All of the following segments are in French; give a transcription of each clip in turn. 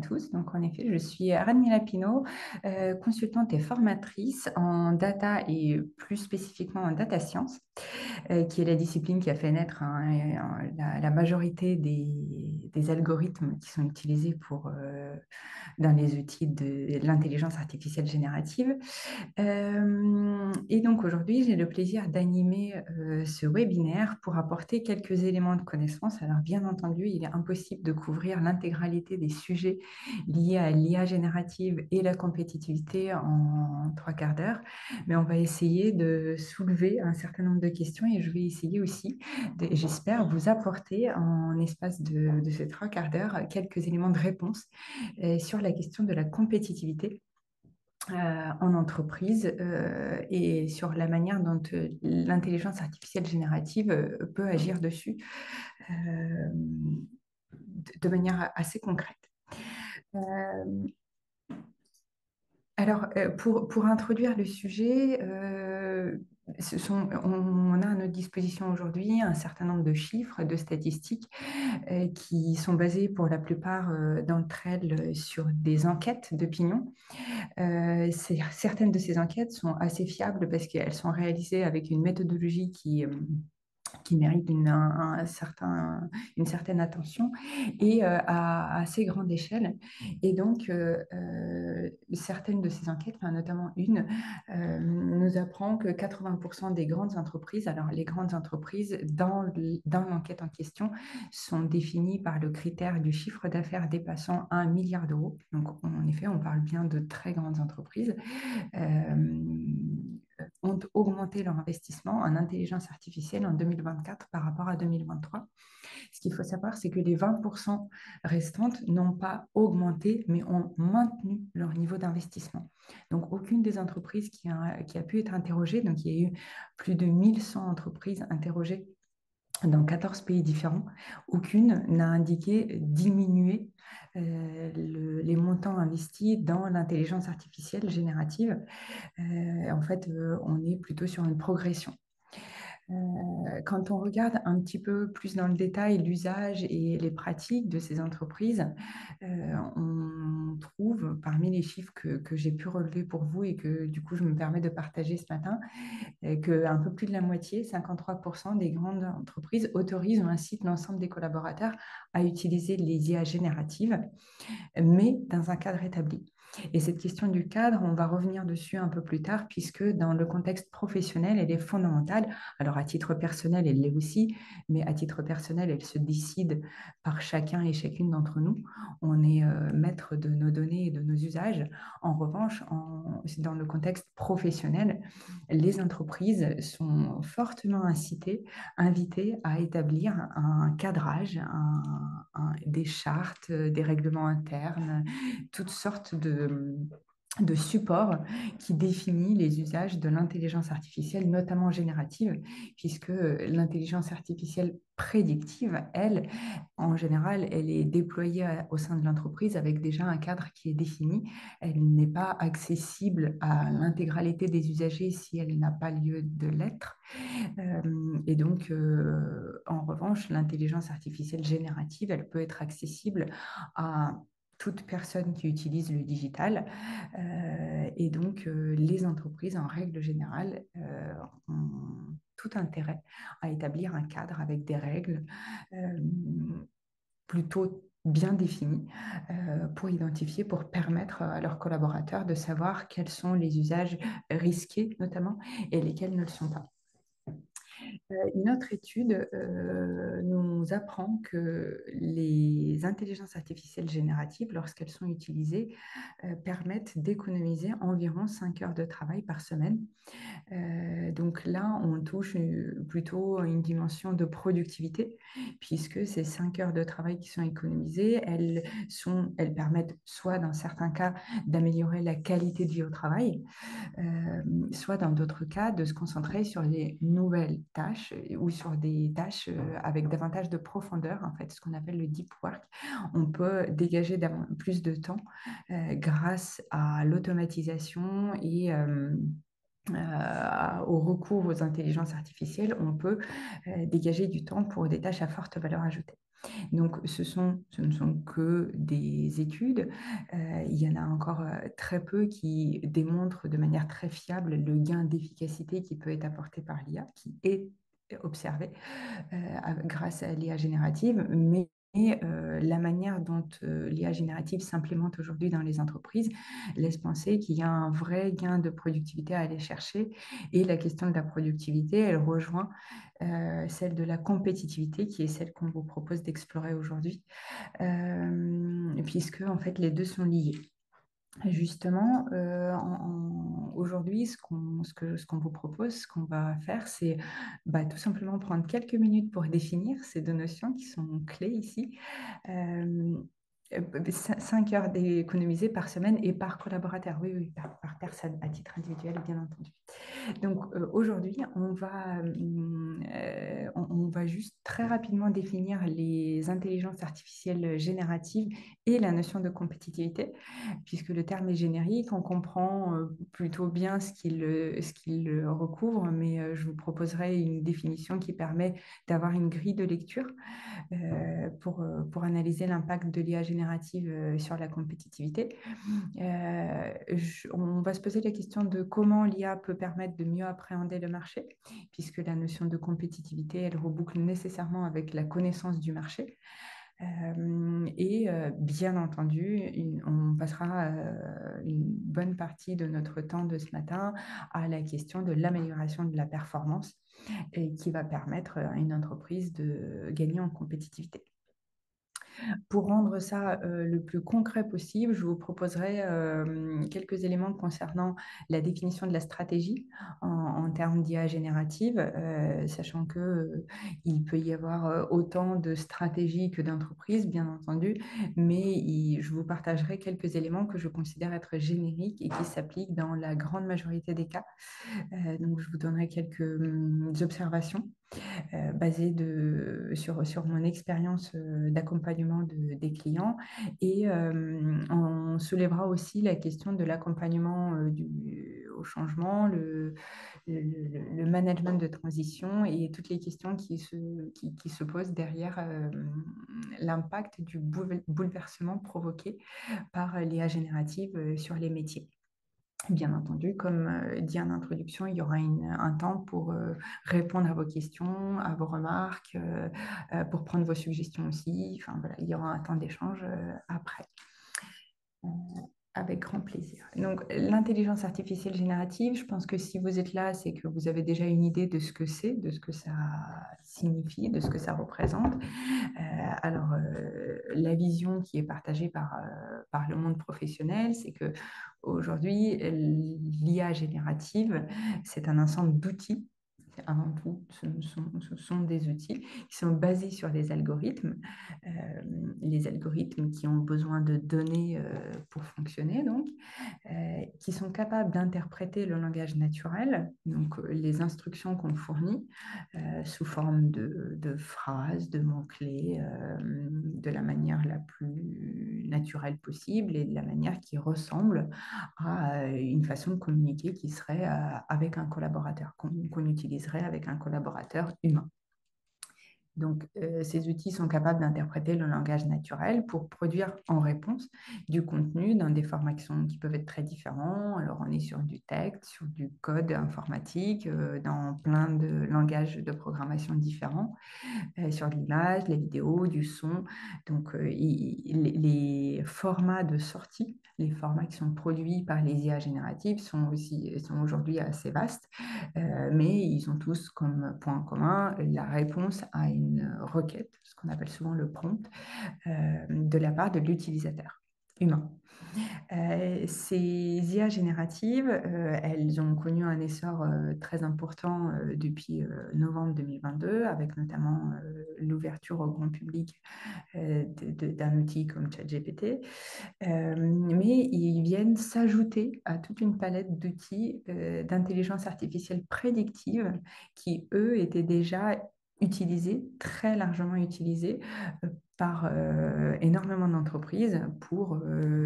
tous. Donc, en effet, je suis Radmila Pinault, consultante et formatrice en data et plus spécifiquement en data science, qui est la discipline qui a fait naître la majorité des algorithmes qui sont utilisés dans les outils de l'intelligence artificielle générative. Et donc aujourd'hui, j'ai le plaisir d'animer ce webinaire pour apporter quelques éléments de connaissance. Alors bien entendu, il est impossible de couvrir l'intégralité des sujets liés à l'IA générative et la compétitivité en trois quarts d'heure, mais on va essayer de soulever un certain nombre de questions et je vais essayer aussi, j'espère, vous apporter en espace de ces trois quarts d'heure quelques éléments de réponse sur la question de la compétitivité en entreprise et sur la manière dont l'intelligence artificielle générative peut agir dessus de manière assez concrète. Alors, pour introduire le sujet, on a à notre disposition aujourd'hui un certain nombre de chiffres, de statistiques qui sont basées pour la plupart d'entre elles sur des enquêtes d'opinion. Certaines de ces enquêtes sont assez fiables parce qu'elles sont réalisées avec une méthodologie qui mérite une certaine attention et à assez grande échelle. Et donc, certaines de ces enquêtes, enfin, notamment une, nous apprend que 80% des grandes entreprises, alors les grandes entreprises dans l'enquête en question, sont définies par le critère du chiffre d'affaires dépassant 1 milliard d'euros. Donc, en effet, on parle bien de très grandes entreprises. Ont augmenté leur investissement en intelligence artificielle en 2024 par rapport à 2023. Ce qu'il faut savoir, c'est que les 20% restantes n'ont pas augmenté, mais ont maintenu leur niveau d'investissement. Donc, aucune des entreprises qui a pu être interrogée, donc il y a eu plus de 1100 entreprises interrogées dans 14 pays différents, aucune n'a indiqué diminuer les montants investis dans l'intelligence artificielle générative. En fait, on est plutôt sur une progression. Quand on regarde un petit peu plus dans le détail l'usage et les pratiques de ces entreprises, on trouve parmi les chiffres que j'ai pu relever pour vous et que du coup je me permets de partager ce matin, qu'un peu plus de la moitié, 53% des grandes entreprises autorisent ou incitent l'ensemble des collaborateurs à utiliser les IA génératives, mais dans un cadre établi. Et cette question du cadre, on va revenir dessus un peu plus tard, puisque dans le contexte professionnel, elle est fondamentale. Alors, à titre personnel, elle l'est aussi, mais à titre personnel, elle se décide par chacun et chacune d'entre nous. On est maître de nos données et de nos usages. En revanche, dans le contexte professionnel, les entreprises sont fortement incitées, invitées à établir un cadrage, des chartes, des règlements internes, toutes sortes de supports qui définit les usages de l'intelligence artificielle, notamment générative, puisque l'intelligence artificielle prédictive, elle, en général, elle est déployée au sein de l'entreprise avec déjà un cadre qui est défini. Elle n'est pas accessible à l'intégralité des usagers si elle n'a pas lieu de l'être. Et donc, en revanche, l'intelligence artificielle générative, elle peut être accessible à toute personne qui utilise le digital. Et donc, les entreprises, en règle générale, ont tout intérêt à établir un cadre avec des règles euh, plutôt bien définies pour identifier, pour permettre à leurs collaborateurs de savoir quels sont les usages risqués, notamment, et lesquels ne le sont pas. Une autre étude nous apprend que les intelligences artificielles génératives, lorsqu'elles sont utilisées, permettent d'économiser environ 5 heures de travail par semaine. Donc là, on touche plutôt une dimension de productivité, puisque ces 5 heures de travail qui sont économisées, elles permettent soit dans certains cas d'améliorer la qualité de vie au travail, soit dans d'autres cas de se concentrer sur les nouvelles tâches ou sur des tâches avec davantage de profondeur, en fait, ce qu'on appelle le deep work. On peut dégager plus de temps grâce à l'automatisation et au recours aux intelligences artificielles, on peut dégager du temps pour des tâches à forte valeur ajoutée. Donc, ce ne sont que des études. Il y en a encore très peu qui démontrent de manière très fiable le gain d'efficacité qui peut être apporté par l'IA, qui est observé grâce à l'IA générative, mais la manière dont l'IA générative s'implémente aujourd'hui dans les entreprises laisse penser qu'il y a un vrai gain de productivité à aller chercher. Et la question de la productivité, elle rejoint celle de la compétitivité, qui est celle qu'on vous propose d'explorer aujourd'hui, puisque en fait les deux sont liés. Justement, aujourd'hui, ce qu'on vous propose, ce qu'on va faire, c'est tout simplement prendre quelques minutes pour définir ces deux notions qui sont clés ici. Euh, 5 heures d'économiser par semaine et par collaborateur, oui, oui, par personne, à titre individuel, bien entendu. Donc aujourd'hui, on va juste très rapidement définir les intelligences artificielles génératives et la notion de compétitivité, puisque le terme est générique, on comprend plutôt bien ce qu'il recouvre, mais je vous proposerai une définition qui permet d'avoir une grille de lecture pour analyser l'impact de l'IA générative sur la compétitivité. On va se poser la question de comment l'IA peut permettre de mieux appréhender le marché, puisque la notion de compétitivité, elle reboucle nécessairement avec la connaissance du marché. Bien entendu, on passera une bonne partie de notre temps de ce matin à la question de l'amélioration de la performance et qui va permettre à une entreprise de gagner en compétitivité. Pour rendre ça le plus concret possible, je vous proposerai quelques éléments concernant la définition de la stratégie en termes d'IA générative, sachant qu'il peut y avoir autant de stratégies que d'entreprises, bien entendu, mais je vous partagerai quelques éléments que je considère être génériques et qui s'appliquent dans la grande majorité des cas. Donc, je vous donnerai quelques observations basée sur mon expérience d'accompagnement des clients. Et on soulèvera aussi la question de l'accompagnement au changement, le management de transition et toutes les questions qui se posent derrière l'impact du bouleversement provoqué par l'IA générative sur les métiers. Bien entendu, comme dit en introduction, il y aura un temps pour répondre à vos questions, à vos remarques, pour prendre vos suggestions aussi. Enfin, voilà, il y aura un temps d'échange après. Euh, Avec grand plaisir. Donc, l'intelligence artificielle générative, je pense que si vous êtes là, c'est que vous avez déjà une idée de ce que c'est, de ce que ça signifie, de ce que ça représente. La vision qui est partagée par le monde professionnel, c'est que aujourd'hui, l'IA générative, c'est un ensemble d'outils. Avant tout, ce sont des outils qui sont basés sur des algorithmes, les algorithmes qui ont besoin de données pour fonctionner, donc, qui sont capables d'interpréter le langage naturel, donc les instructions qu'on fournit sous forme de phrases, de mots-clés, de la manière la plus naturelle possible et de la manière qui ressemble à une façon de communiquer qui serait avec un collaborateur, qu'on utiliserait avec un collaborateur humain. Donc, ces outils sont capables d'interpréter le langage naturel pour produire en réponse du contenu dans des formats qui peuvent être très différents. Alors, on est sur du texte, sur du code informatique, dans plein de langages de programmation différents, sur de l'image, les vidéos, du son. Donc, les formats de sortie, les formats qui sont produits par les IA génératives sont aujourd'hui assez vastes, mais ils ont tous comme point commun la réponse à une requête, ce qu'on appelle souvent le prompt, de la part de l'utilisateur humain. Ces IA génératives, elles ont connu un essor très important depuis novembre 2022, avec notamment l'ouverture au grand public d'un outil comme ChatGPT. Mais ils viennent s'ajouter à toute une palette d'outils d'intelligence artificielle prédictive qui, eux, étaient déjà utilisés, très largement utilisés par énormément d'entreprises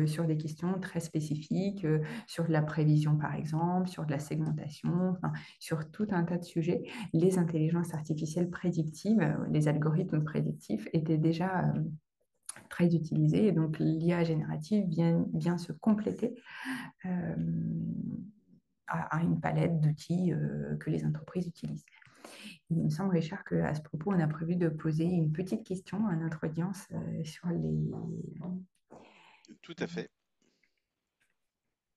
sur des questions très spécifiques, sur de la prévision par exemple, sur de la segmentation, enfin, sur tout un tas de sujets. Les intelligences artificielles prédictives, les algorithmes prédictifs étaient déjà très utilisés et donc l'IA générative vient se compléter euh, à une palette d'outils que les entreprises utilisent. Il me semble, Richard, qu'à ce propos, on a prévu de poser une petite question à notre audience sur Tout à fait.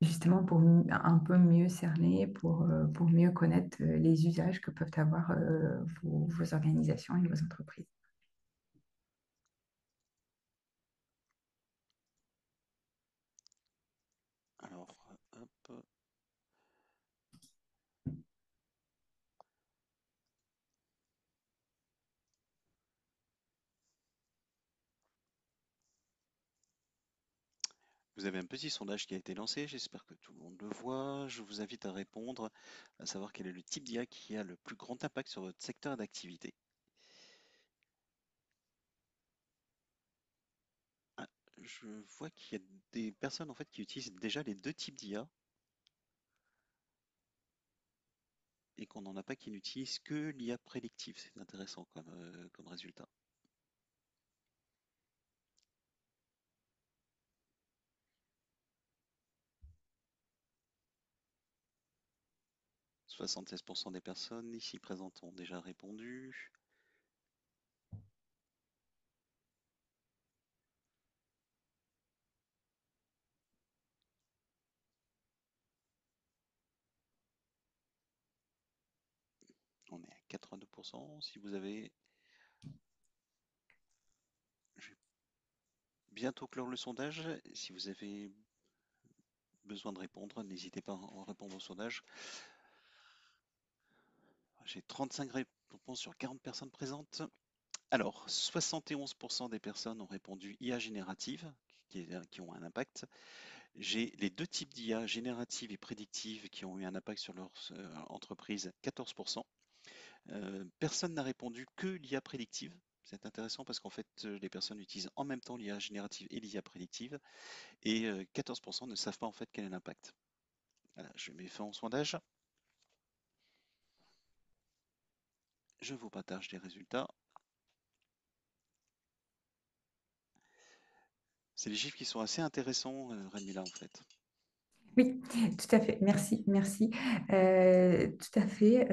justement pour un peu mieux cerner, pour mieux connaître les usages que peuvent avoir vos organisations et vos entreprises. Alors, hop. Vous avez un petit sondage qui a été lancé, j'espère que tout le monde le voit. Je vous invite à répondre, à savoir quel est le type d'IA qui a le plus grand impact sur votre secteur d'activité. Ah, je vois qu'il y a des personnes en fait qui utilisent déjà les deux types d'IA et qu'on n'en a pas qui n'utilisent que l'IA prédictive. C'est intéressant comme résultat. 76% des personnes ici présentes ont déjà répondu. On est à 82%. Si vous avez... Je vais bientôt clore le sondage. Si vous avez besoin de répondre, n'hésitez pas à répondre au sondage. J'ai 35 réponses sur 40 personnes présentes. Alors, 71% des personnes ont répondu IA générative, qui ont un impact. J'ai les deux types d'IA, générative et prédictive, qui ont eu un impact sur leur entreprise, 14%. Personne n'a répondu que l'IA prédictive. C'est intéressant parce qu'en fait, les personnes utilisent en même temps l'IA générative et l'IA prédictive, et 14% ne savent pas en fait quel est l'impact. Voilà, je mets fin au sondage. Je vous partage les résultats. C'est des chiffres qui sont assez intéressants, Renmila, en fait. Oui, tout à fait. Merci, merci. Tout à fait,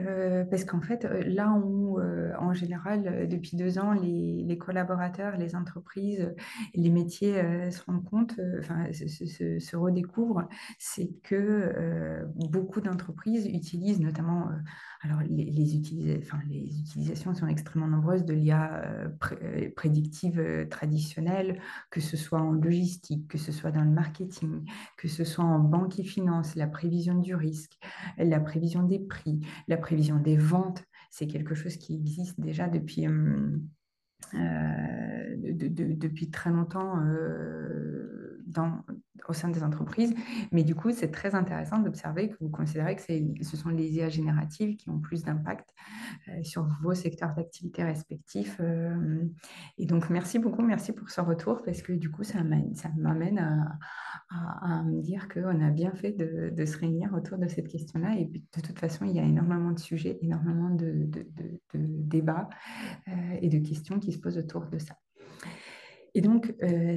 parce qu'en fait, là où, en général, depuis 2 ans, les collaborateurs, les entreprises, les métiers se rendent compte, enfin, se redécouvrent, c'est que beaucoup d'entreprises utilisent notamment, alors enfin, les utilisations sont extrêmement nombreuses de l'IA prédictive traditionnelle, que ce soit en logistique, que ce soit dans le marketing, que ce soit en banque et finance, la prévision du risque, la prévision des prix, la prévision des ventes, c'est quelque chose qui existe déjà depuis très longtemps au sein des entreprises. Mais du coup, c'est très intéressant d'observer que vous considérez que ce sont les IA génératives qui ont plus d'impact sur vos secteurs d'activité respectifs. Et donc, merci beaucoup, merci pour ce retour, parce que du coup, ça m'amène à me dire qu'on a bien fait de se réunir autour de cette question-là. Et puis, de toute façon, il y a énormément de sujets, énormément de débats et de questions qui se posent autour de ça. Et donc,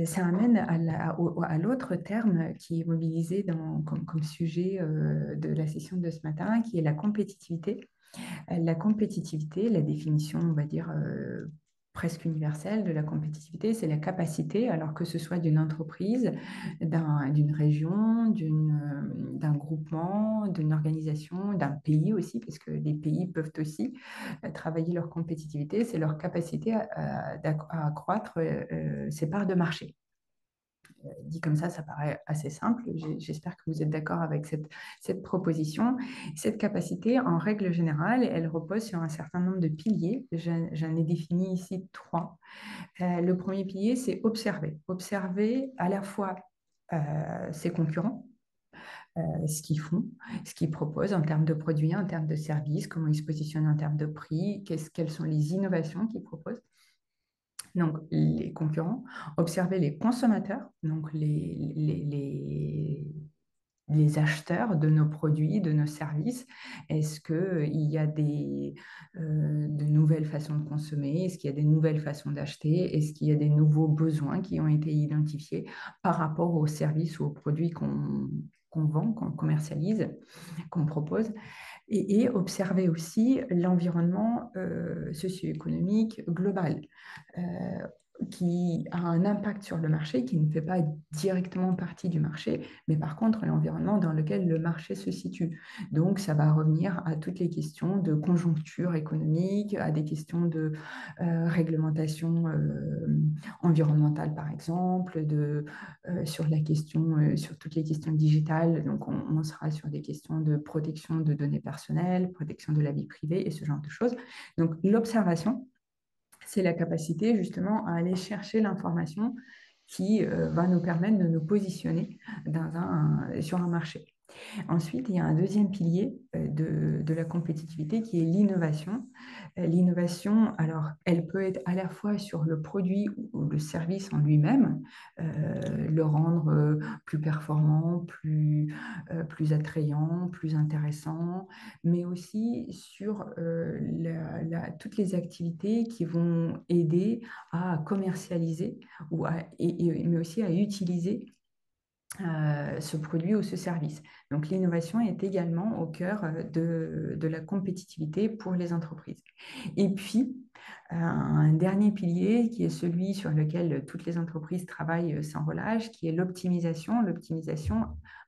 ça amène à l'autre terme qui est mobilisé comme sujet de la session de ce matin, qui est la compétitivité. La compétitivité, la définition, on va dire, presque universelle de la compétitivité, c'est la capacité, alors que ce soit d'une entreprise, d'une région, d'un groupement, d'une organisation, d'un pays aussi, parce que les pays peuvent aussi travailler leur compétitivité, c'est leur capacité à accroître ses parts de marché. Dit comme ça paraît assez simple. J'espère que vous êtes d'accord avec cette proposition. Cette capacité, en règle générale, elle repose sur un certain nombre de piliers. J'en ai défini ici 3. Le premier pilier, c'est observer. Observer à la fois ses concurrents, ce qu'ils font, ce qu'ils proposent en termes de produits, en termes de services, comment ils se positionnent en termes de prix, quelles sont les innovations qu'ils proposent. Donc, les concurrents, observer les consommateurs, donc les acheteurs de nos produits, de nos services. Est-ce qu'il y a de nouvelles façons de consommer? Est-ce qu'il y a des nouvelles façons d'acheter? Est-ce qu'il y a des nouveaux besoins qui ont été identifiés par rapport aux services ou aux produits qu'on vend, qu'on commercialise, qu'on propose? Et observer aussi l'environnement socio-économique global. Euh, qui a un impact sur le marché, qui ne fait pas directement partie du marché, mais par contre l'environnement dans lequel le marché se situe. Donc ça va revenir à toutes les questions de conjoncture économique, à des questions de réglementation environnementale par exemple, sur toutes les questions digitales. Donc on sera sur des questions de protection de données personnelles, protection de la vie privée et ce genre de choses. Donc l'observation, c'est la capacité justement à aller chercher l'information qui va nous permettre de nous positionner sur un marché. Ensuite, il y a un deuxième pilier de la compétitivité qui est l'innovation. L'innovation, alors, elle peut être à la fois sur le produit ou le service en lui-même, le rendre plus performant, plus attrayant, plus intéressant, mais aussi sur toutes les activités qui vont aider à commercialiser mais aussi à utiliser ce produit ou ce service. Donc l'innovation est également au cœur de la compétitivité pour les entreprises. Et puis, un dernier pilier qui est celui sur lequel toutes les entreprises travaillent sans relâche, qui est l'optimisation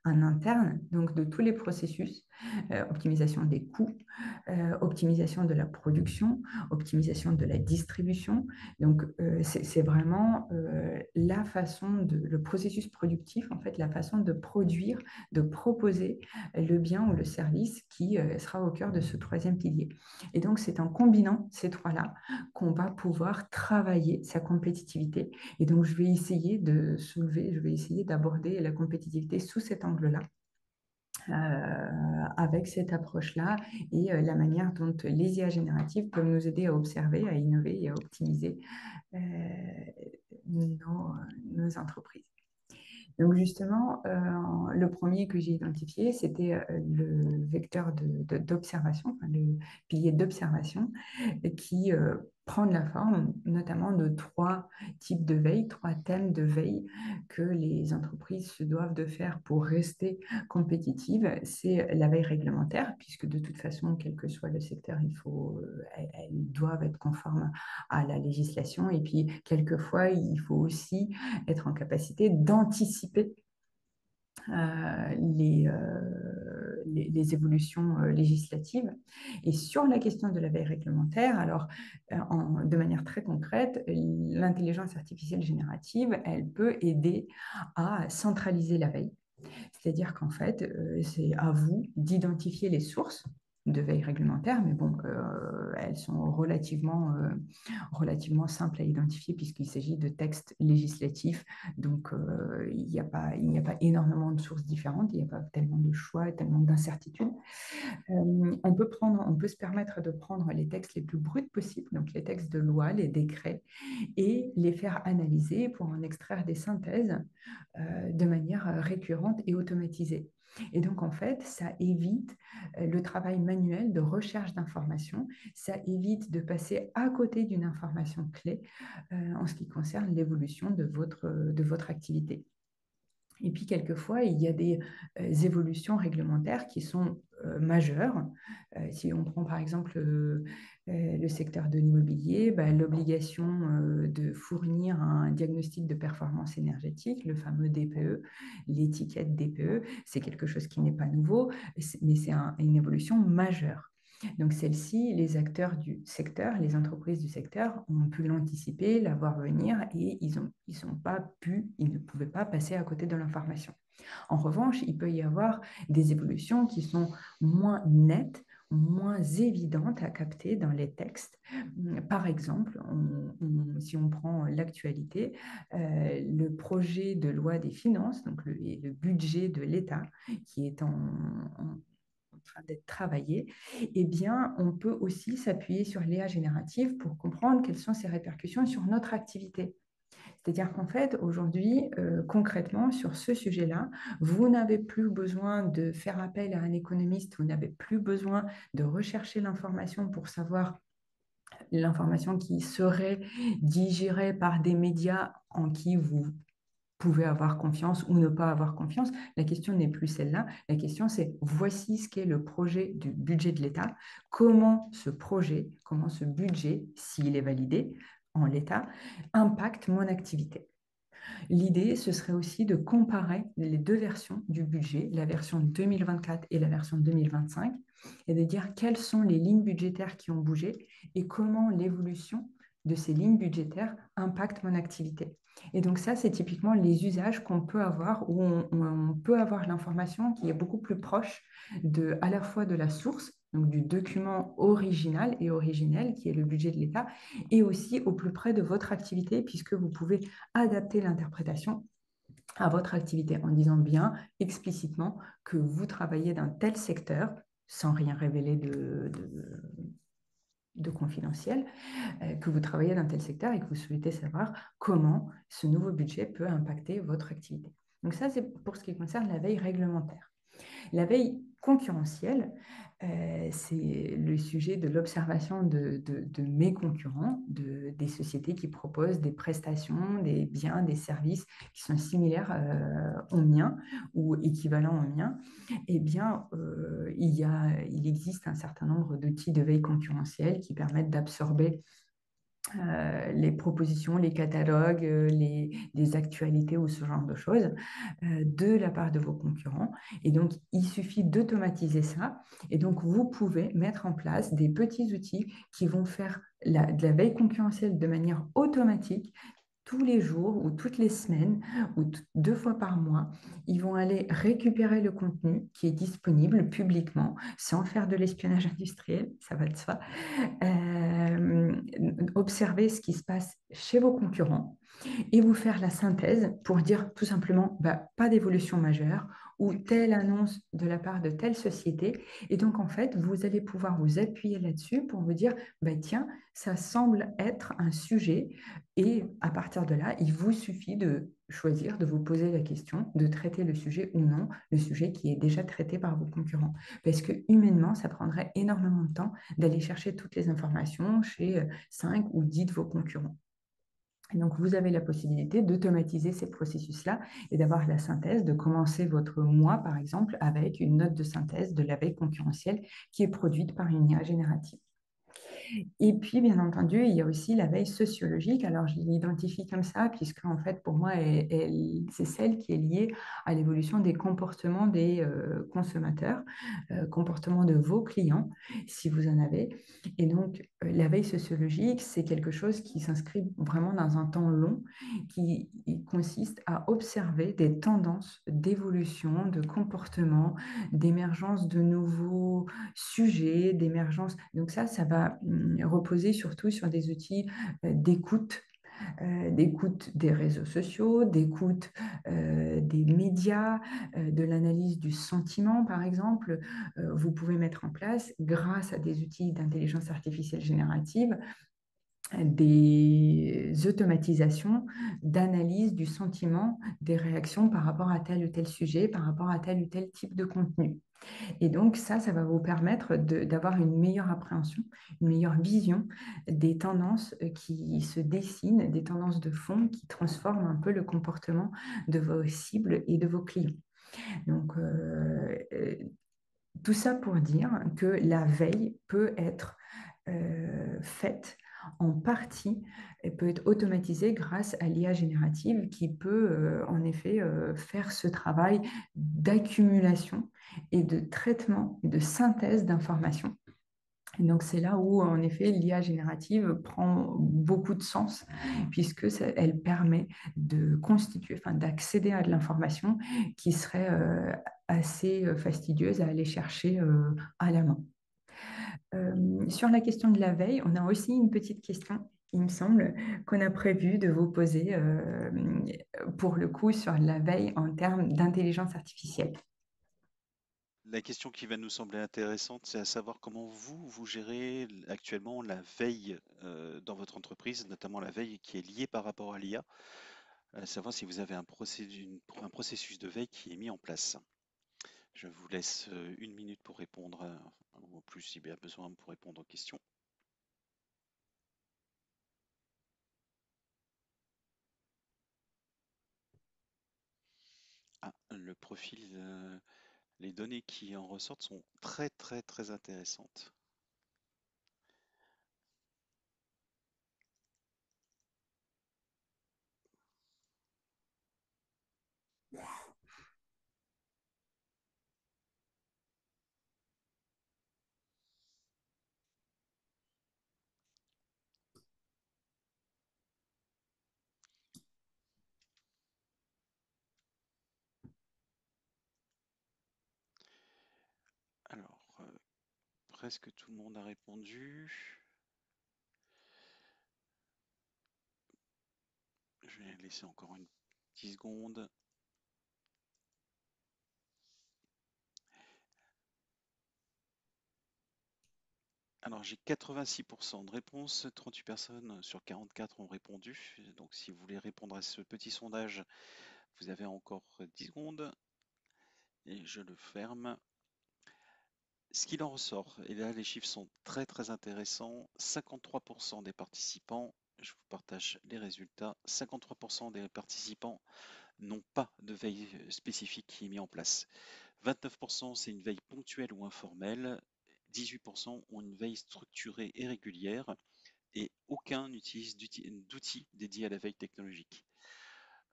en interne, donc de tous les processus, optimisation des coûts, optimisation de la production, optimisation de la distribution. Donc, c'est vraiment le processus productif, en fait, la façon de produire, de proposer le bien ou le service qui sera au cœur de ce troisième pilier. Et donc, c'est en combinant ces trois-là qu'on va pouvoir travailler sa compétitivité. Et donc, je vais essayer d'aborder la compétitivité sous cet angle-là avec cette approche-là et la manière dont les IA génératives peuvent nous aider à observer, à innover et à optimiser euh, nos entreprises. Donc justement, le premier que j'ai identifié, c'était le vecteur d'observation, enfin, le pilier d'observation, qui prend de la forme notamment de trois types de veille, trois thèmes de veille que les entreprises se doivent de faire pour rester compétitives. C'est la veille réglementaire, puisque de toute façon, quel que soit le secteur, elles doivent être conformes à la législation. Et puis, quelquefois, il faut aussi être en capacité d'anticiper les évolutions législatives. Et sur la question de la veille réglementaire, alors de manière très concrète, l'intelligence artificielle générative, elle peut aider à centraliser la veille. C'est-à-dire qu'en fait, c'est à vous d'identifier les sources de veille réglementaire, mais bon, elles sont relativement simples à identifier puisqu'il s'agit de textes législatifs, donc il n'y a pas énormément de sources différentes, il n'y a pas tellement de choix, tellement d'incertitudes. On peut se permettre de prendre les textes les plus bruts possibles, donc les textes de loi, les décrets, et les faire analyser pour en extraire des synthèses de manière récurrente et automatisée. Et donc, en fait, ça évite le travail manuel de recherche d'informations, ça évite de passer à côté d'une information clé en ce qui concerne l'évolution de votre activité. Et puis, quelquefois, il y a des évolutions réglementaires qui sont majeures. Si on prend par exemple le secteur de l'immobilier, l'obligation de fournir un diagnostic de performance énergétique, le fameux DPE, l'étiquette DPE, c'est quelque chose qui n'est pas nouveau, mais c'est une évolution majeure. Donc celle-ci, les acteurs du secteur, les entreprises du secteur ont pu l'anticiper, la voir venir et ils ne pouvaient pas passer à côté de l'information. En revanche, il peut y avoir des évolutions qui sont moins nettes, moins évidentes à capter dans les textes. Par exemple, si on prend l'actualité, le projet de loi des finances, donc le budget de l'État, qui est train d'être travaillé, eh bien, on peut aussi s'appuyer sur l'IA générative pour comprendre quelles sont ses répercussions sur notre activité. C'est-à-dire qu'en fait, aujourd'hui, concrètement, sur ce sujet-là, vous n'avez plus besoin de faire appel à un économiste, vous n'avez plus besoin de rechercher l'information pour savoir l'information qui serait digérée par des médias en qui vous pouvez avoir confiance ou ne pas avoir confiance. La question n'est plus celle-là. La question, c'est voici ce qu'est le projet du budget de l'État. Comment ce projet, comment ce budget, s'il est validé en l'État, impacte mon activité. L'idée, ce serait aussi de comparer les deux versions du budget, la version 2024 et la version 2025, et de dire quelles sont les lignes budgétaires qui ont bougé et comment l'évolution de ces lignes budgétaires impacte mon activité. Et donc ça, c'est typiquement les usages qu'on peut avoir, où on peut avoir l'information qui est beaucoup plus proche à la fois de la source, donc du document original et originel, qui est le budget de l'État, et aussi au plus près de votre activité, puisque vous pouvez adapter l'interprétation à votre activité en disant bien explicitement que vous travaillez dans tel secteur, sans rien révéler de confidentiel, que vous travaillez dans tel secteur et que vous souhaitez savoir comment ce nouveau budget peut impacter votre activité. Donc ça, c'est pour ce qui concerne la veille réglementaire. La veille concurrentielle, c'est le sujet de l'observation de mes concurrents, des sociétés qui proposent des prestations, des biens, des services qui sont similaires aux miens ou équivalents aux miens. Eh bien, il existe un certain nombre d'outils de veille concurrentielle qui permettent d'absorber les propositions, les catalogues, les actualités ou ce genre de choses de la part de vos concurrents. Et donc, il suffit d'automatiser ça. Et donc, vous pouvez mettre en place des petits outils qui vont faire de la veille concurrentielle de manière automatique tous les jours ou toutes les semaines ou 2 fois par mois. Ils vont aller récupérer le contenu qui est disponible publiquement sans faire de l'espionnage industriel, ça va de soi, observer ce qui se passe chez vos concurrents et vous faire la synthèse pour dire tout simplement bah, pas d'évolution majeure ou telle annonce de la part de telle société. Et donc, en fait, vous allez pouvoir vous appuyer là-dessus pour vous dire, bah, tiens, ça semble être un sujet. Et à partir de là, il vous suffit de choisir, de vous poser la question, de traiter le sujet ou non, le sujet qui est déjà traité par vos concurrents. Parce que humainement, ça prendrait énormément de temps d'aller chercher toutes les informations chez 5 ou 10 de vos concurrents. Et donc, vous avez la possibilité d'automatiser ces processus-là et d'avoir la synthèse, de commencer votre mois, par exemple, avec une note de synthèse de la veille concurrentielle qui est produite par une IA générative. Et puis, bien entendu, il y a aussi la veille sociologique. Alors, je l'identifie comme ça, puisque, en fait, pour moi, c'est celle qui est liée à l'évolution des comportements des consommateurs, comportements de vos clients, si vous en avez. Et donc, la veille sociologique, c'est quelque chose qui s'inscrit vraiment dans un temps long, qui consiste à observer des tendances d'évolution, de comportement, d'émergence de nouveaux sujets, d'émergence. Donc ça va reposer surtout sur des outils d'écoute des réseaux sociaux, d'écoute des médias, de l'analyse du sentiment, par exemple. Vous pouvez mettre en place, grâce à des outils d'intelligence artificielle générative, des automatisations d'analyse du sentiment des réactions par rapport à tel ou tel sujet, par rapport à tel ou tel type de contenu. Et donc, ça va vous permettre d'avoir une meilleure appréhension, une meilleure vision des tendances qui se dessinent, des tendances de fond qui transforment un peu le comportement de vos cibles et de vos clients. Donc, tout ça pour dire que la veille peut être faite en partie et peut être automatisée grâce à l'IA générative qui peut en effet faire ce travail d'accumulation et de traitement, de synthèse d'informations. Et donc, c'est là où, en effet, l'IA générative prend beaucoup de sens, puisque elle permet de constituer, enfin, d'accéder à de l'information qui serait assez fastidieuse à aller chercher à la main. Sur la question de la veille, on a aussi une petite question, il me semble, qu'on a prévu de vous poser pour le coup sur la veille en termes d'intelligence artificielle. La question qui va nous sembler intéressante, c'est à savoir comment vous gérez actuellement la veille dans votre entreprise, notamment la veille qui est liée par rapport à l'IA, à savoir si vous avez un processus de veille qui est mis en place. Je vous laisse 1 minute pour répondre, ou plus s'il y a besoin pour répondre aux questions. Ah, le profil, les données qui en ressortent sont très très très intéressantes. Alors, presque tout le monde a répondu. Je vais laisser encore une petite seconde. Alors, j'ai 86% de réponses, 38 personnes sur 44 ont répondu. Donc, si vous voulez répondre à ce petit sondage, vous avez encore 10 secondes. Et je le ferme. Ce qu'il en ressort, et là les chiffres sont très très intéressants, 53% des participants, je vous partage les résultats, 53% des participants n'ont pas de veille spécifique qui est mis en place. 29% c'est une veille ponctuelle ou informelle, 18% ont une veille structurée et régulière, et aucun n'utilise d'outils dédiés à la veille technologique.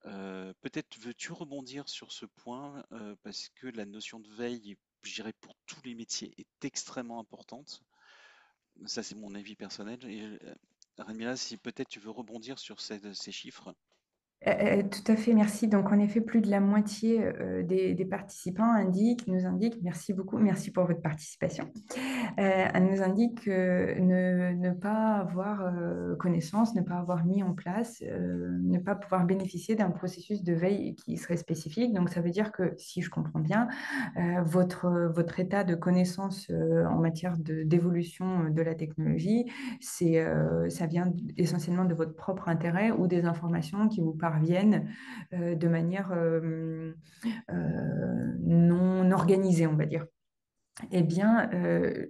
Peut-être veux-tu rebondir sur ce point, parce que la notion de veille, je dirais pour tous les métiers, est extrêmement importante. Ça, c'est mon avis personnel. Et Ramira, si peut-être tu veux rebondir sur ces chiffres. Tout à fait, merci. Donc, en effet, plus de la moitié des participants nous indiquent, merci beaucoup, merci pour votre participation, elle nous indique ne pas avoir connaissance, ne pas avoir mis en place, ne pas pouvoir bénéficier d'un processus de veille qui serait spécifique. Donc, ça veut dire que, si je comprends bien, votre état de connaissance en matière d'évolution de la technologie, ça vient essentiellement de votre propre intérêt ou des informations qui vous parviennent de manière non organisée, on va dire. Eh bien,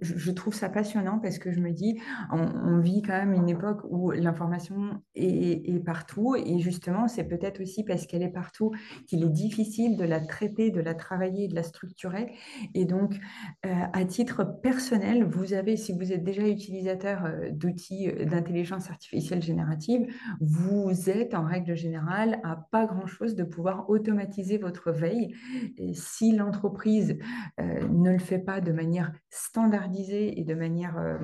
je trouve ça passionnant parce que je me dis, on vit quand même une époque où l'information est partout et justement, c'est peut-être aussi parce qu'elle est partout qu'il est difficile de la traiter, de la travailler, de la structurer. Et donc, à titre personnel, si vous êtes déjà utilisateur d'outils d'intelligence artificielle générative, vous êtes en règle générale à pas grand-chose de pouvoir automatiser votre veille. Et si l'entreprise ne le fait pas de manière standardisée et de manière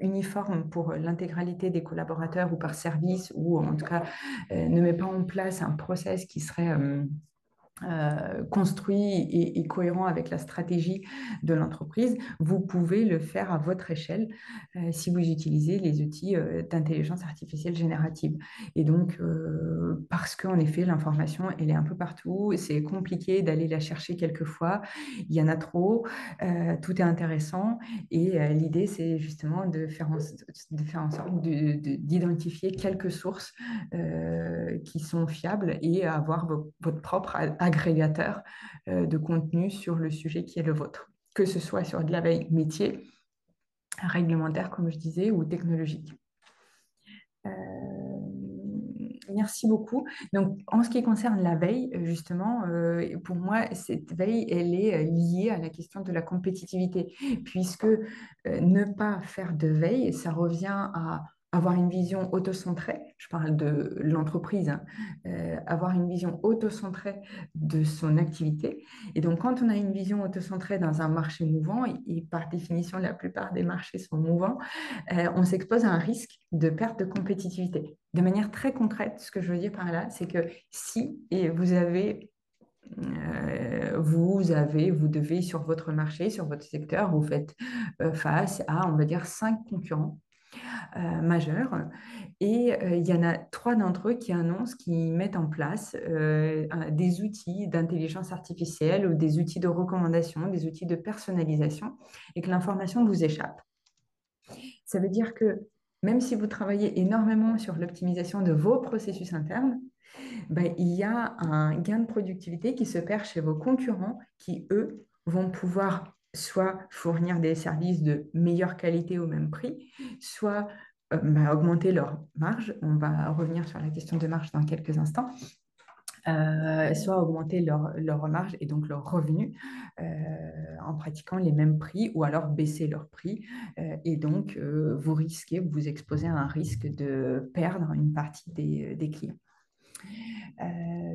uniforme pour l'intégralité des collaborateurs ou par service, ou en tout cas ne met pas en place un process qui serait construit et cohérent avec la stratégie de l'entreprise, vous pouvez le faire à votre échelle si vous utilisez les outils d'intelligence artificielle générative. Et donc, parce qu'en effet, l'information, elle est un peu partout, c'est compliqué d'aller la chercher quelquefois, il y en a trop, tout est intéressant, et l'idée, c'est justement de faire en sorte d'identifier quelques sources qui sont fiables et avoir votre propre agrégateur de contenu sur le sujet qui est le vôtre, que ce soit sur de la veille métier, réglementaire, comme je disais, ou technologique. Merci beaucoup. Donc, en ce qui concerne la veille, justement, pour moi, cette veille, elle est liée à la question de la compétitivité, puisque ne pas faire de veille, ça revient à avoir une vision autocentrée, je parle de l'entreprise, hein, avoir une vision autocentrée de son activité. Et donc, quand on a une vision autocentrée dans un marché mouvant, et par définition, la plupart des marchés sont mouvants, on s'expose à un risque de perte de compétitivité. De manière très concrète, ce que je veux dire par là, c'est que si et vous devez sur votre marché, sur votre secteur, vous faites face à, on va dire, 5 concurrents. majeurs. Et il y en a 3 d'entre eux qui annoncent qu'ils mettent en place des outils d'intelligence artificielle ou des outils de recommandation, des outils de personnalisation, et que l'information vous échappe. Ça veut dire que même si vous travaillez énormément sur l'optimisation de vos processus internes, ben, il y a un gain de productivité qui se perd chez vos concurrents qui, eux, vont pouvoir soit fournir des services de meilleure qualité au même prix, soit augmenter leur marge. On va revenir sur la question de marge dans quelques instants. Soit augmenter leur marge et donc leur revenu en pratiquant les mêmes prix ou alors baisser leur prix. Et donc, vous risquez, vous exposez à un risque de perdre une partie des clients.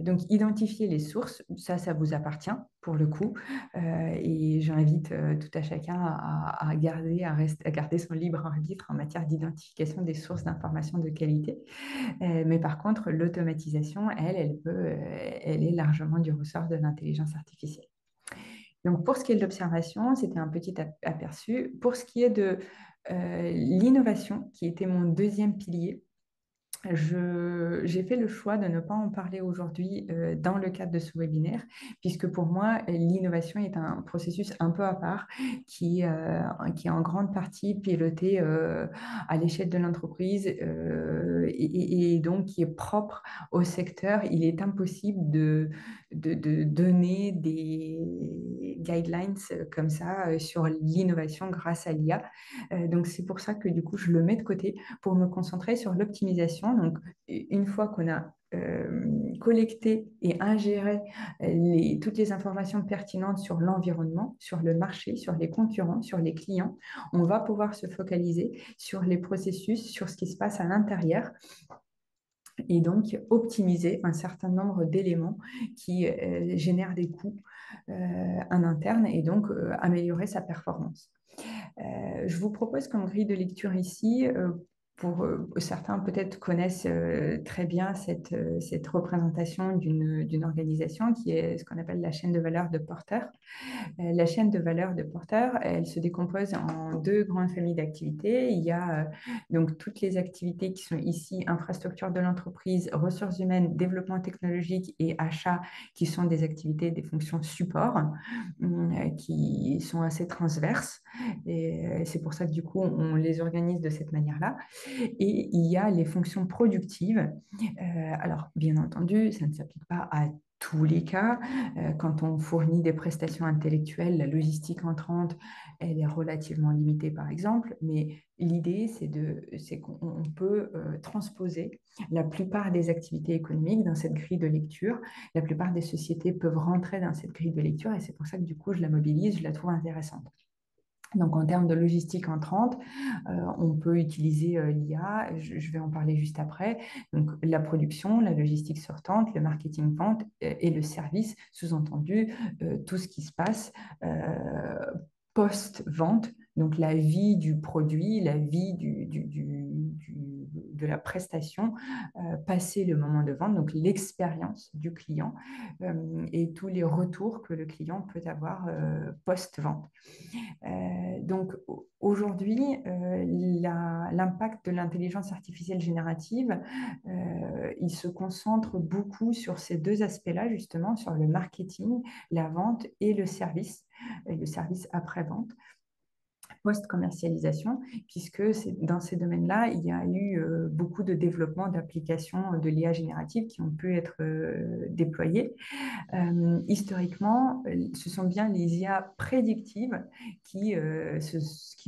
Donc, identifier les sources, ça vous appartient pour le coup. Et j'invite tout à chacun à garder son libre arbitre en matière d'identification des sources d'informations de qualité. Mais par contre, l'automatisation, elle est largement du ressort de l'intelligence artificielle. Donc, pour ce qui est de l'observation, c'était un petit aperçu. Pour ce qui est de l'innovation, qui était mon deuxième pilier, j'ai fait le choix de ne pas en parler aujourd'hui dans le cadre de ce webinaire, puisque pour moi, l'innovation est un processus un peu à part qui est en grande partie piloté à l'échelle de l'entreprise et donc qui est propre au secteur. Il est impossible de donner des guidelines comme ça sur l'innovation grâce à l'IA. Donc c'est pour ça que du coup, je le mets de côté pour me concentrer sur l'optimisation. Donc, une fois qu'on a collecté et ingéré toutes les informations pertinentes sur l'environnement, sur le marché, sur les concurrents, sur les clients, on va pouvoir se focaliser sur les processus, sur ce qui se passe à l'intérieur et donc optimiser un certain nombre d'éléments qui génèrent des coûts en interne et donc améliorer sa performance. Je vous propose comme grille de lecture ici, pour certains peut-être connaissent très bien cette représentation d'une organisation qui est ce qu'on appelle la chaîne de valeur de Porter. La chaîne de valeur de Porter, elle se décompose en 2 grandes familles d'activités. Il y a donc toutes les activités qui sont ici, infrastructure de l'entreprise, ressources humaines, développement technologique et achat, qui sont des activités, des fonctions support, qui sont assez transverses. Et c'est pour ça que du coup, on les organise de cette manière-là. Et il y a les fonctions productives. Alors, bien entendu, ça ne s'applique pas à tous les cas. Quand on fournit des prestations intellectuelles, la logistique entrante, elle est relativement limitée, par exemple. Mais l'idée, c'est qu'on peut transposer la plupart des activités économiques dans cette grille de lecture. La plupart des sociétés peuvent rentrer dans cette grille de lecture et c'est pour ça que du coup, je la mobilise, je la trouve intéressante. Donc, en termes de logistique entrante, on peut utiliser l'IA, je vais en parler juste après. Donc, la production, la logistique sortante, le marketing vente et le service, sous-entendu, tout ce qui se passe post-vente, donc la vie du produit, la vie de la prestation, passer le moment de vente, donc l'expérience du client et tous les retours que le client peut avoir post-vente. Donc aujourd'hui, l'impact de l'intelligence artificielle générative, il se concentre beaucoup sur ces 2 aspects-là, justement, sur le marketing, la vente et le service après-vente, post-commercialisation, puisque dans ces domaines-là, il y a eu beaucoup de développement d'applications de l'IA générative qui ont pu être déployées. Historiquement, ce sont bien les IA prédictives qui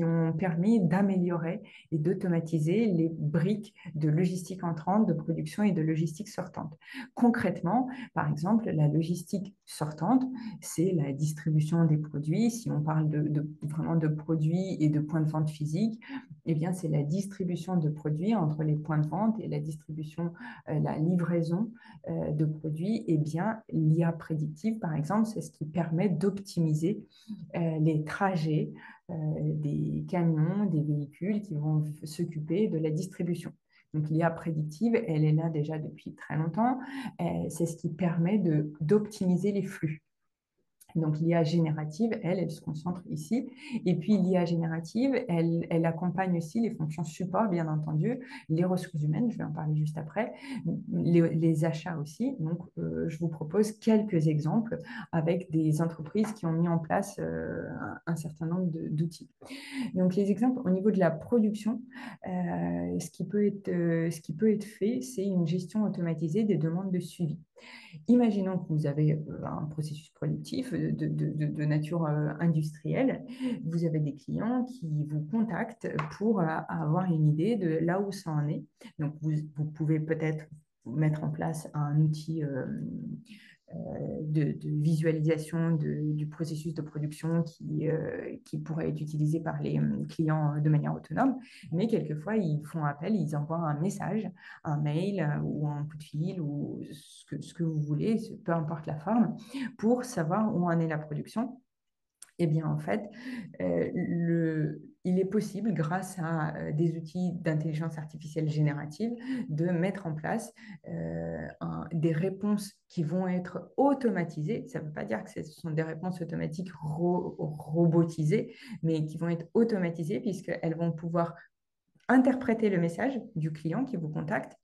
ont permis d'améliorer et d'automatiser les briques de logistique entrante, de production et de logistique sortante. Concrètement, par exemple, la logistique sortante, c'est la distribution des produits. Si on parle vraiment de produits et de points de vente physiques, eh bien, c'est la distribution de produits entre les points de vente et la distribution, la livraison de produits. Eh bien, l'IA prédictive, par exemple, c'est ce qui permet d'optimiser les trajets des camions, des véhicules qui vont s'occuper de la distribution. Donc, l'IA prédictive, elle est là déjà depuis très longtemps. C'est ce qui permet d'optimiser les flux. Donc, l'IA générative, elle se concentre ici. Et puis, l'IA générative, elle accompagne aussi les fonctions support, bien entendu, les ressources humaines, je vais en parler juste après, les achats aussi. Donc, je vous propose quelques exemples avec des entreprises qui ont mis en place un certain nombre d'outils. Donc, les exemples au niveau de la production, ce qui peut être fait, c'est une gestion automatisée des demandes de suivi. Imaginons que vous avez un processus productif de nature industrielle. Vous avez des clients qui vous contactent pour avoir une idée de là où ça en est. Donc, vous pouvez peut-être mettre en place un outil de visualisation du processus de production qui pourrait être utilisé par les clients de manière autonome. Mais quelquefois, ils font appel, ils envoient un message, un mail ou un coup de fil ou ce que vous voulez, peu importe la forme, pour savoir où en est la production. Eh bien, en fait, il est possible, grâce à des outils d'intelligence artificielle générative, de mettre en place des réponses qui vont être automatisées. Ça ne veut pas dire que ce sont des réponses automatiques robotisées, mais qui vont être automatisées puisqu'elles vont pouvoir interpréter le message du client qui vous contacte,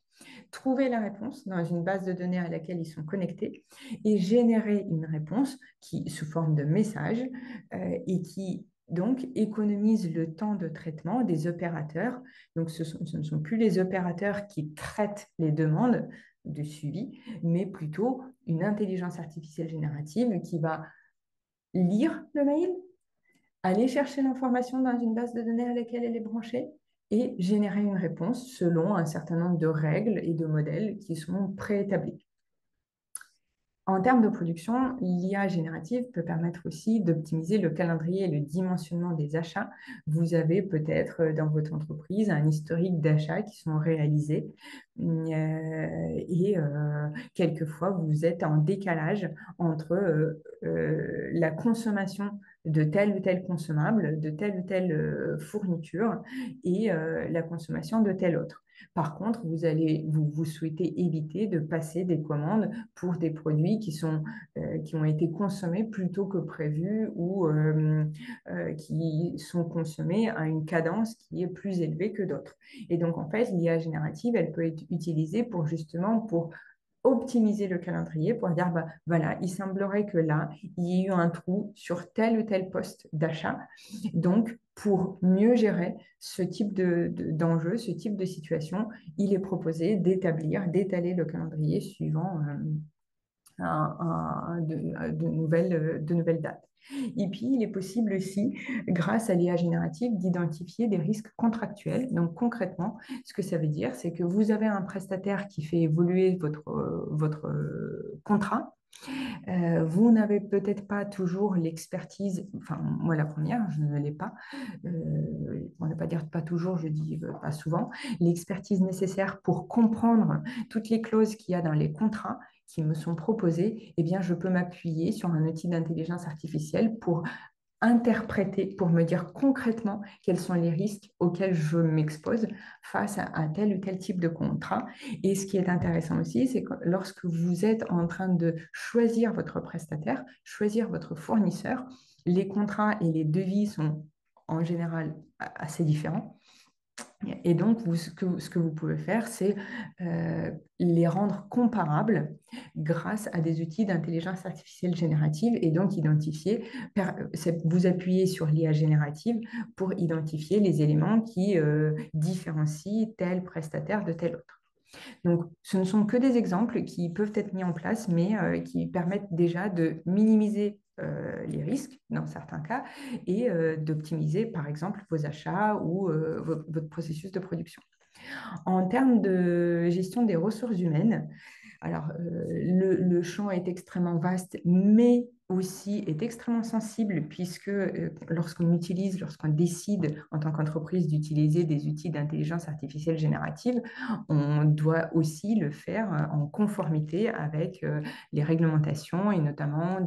trouver la réponse dans une base de données à laquelle ils sont connectés et générer une réponse qui, sous forme de message et qui donc économise le temps de traitement des opérateurs. Donc ce ne sont plus les opérateurs qui traitent les demandes de suivi, mais plutôt une intelligence artificielle générative qui va lire le mail, aller chercher l'information dans une base de données à laquelle elle est branchée et générer une réponse selon un certain nombre de règles et de modèles qui sont préétablis. En termes de production, l'IA générative peut permettre aussi d'optimiser le calendrier et le dimensionnement des achats. Vous avez peut-être dans votre entreprise un historique d'achats qui sont réalisés et quelquefois vous êtes en décalage entre la consommation de tel ou tel consommable, de telle ou telle fourniture et la consommation de tel autre. Par contre, vous souhaitez éviter de passer des commandes pour des produits qui ont été consommés plus tôt que prévu ou qui sont consommés à une cadence qui est plus élevée que d'autres. Et donc, en fait, l'IA générative, elle peut être utilisée pour optimiser le calendrier, pour dire, bah, voilà, il semblerait que là, il y ait eu un trou sur tel ou tel poste d'achat. Donc, pour mieux gérer ce type d'enjeu, ce type de situation, il est proposé d'étaler le calendrier suivant de nouvelles dates. Et puis, il est possible aussi, grâce à l'IA générative, d'identifier des risques contractuels. Donc, concrètement, ce que ça veut dire, c'est que vous avez un prestataire qui fait évoluer votre contrat. Vous n'avez peut-être pas toujours l'expertise, enfin moi la première, je ne l'ai pas, on ne va pas dire pas toujours, je dis pas souvent, l'expertise nécessaire pour comprendre toutes les clauses qu'il y a dans les contrats qui me sont proposés, eh bien je peux m'appuyer sur un outil d'intelligence artificielle pour interpréter, pour me dire concrètement quels sont les risques auxquels je m'expose face à tel ou tel type de contrat. Et ce qui est intéressant aussi, c'est que lorsque vous êtes en train de choisir votre prestataire, choisir votre fournisseur, les contrats et les devis sont en général assez différents. Et donc, ce que vous pouvez faire, c'est les rendre comparables grâce à des outils d'intelligence artificielle générative et donc vous appuyez sur l'IA générative pour identifier les éléments qui différencient tel prestataire de tel autre. Donc, ce ne sont que des exemples qui peuvent être mis en place, mais qui permettent déjà de minimiser les risques dans certains cas et d'optimiser, par exemple, vos achats ou votre processus de production. En termes de gestion des ressources humaines, alors le champ est extrêmement vaste, mais aussi est extrêmement sensible puisque lorsqu'on décide en tant qu'entreprise d'utiliser des outils d'intelligence artificielle générative, on doit aussi le faire en conformité avec les réglementations et notamment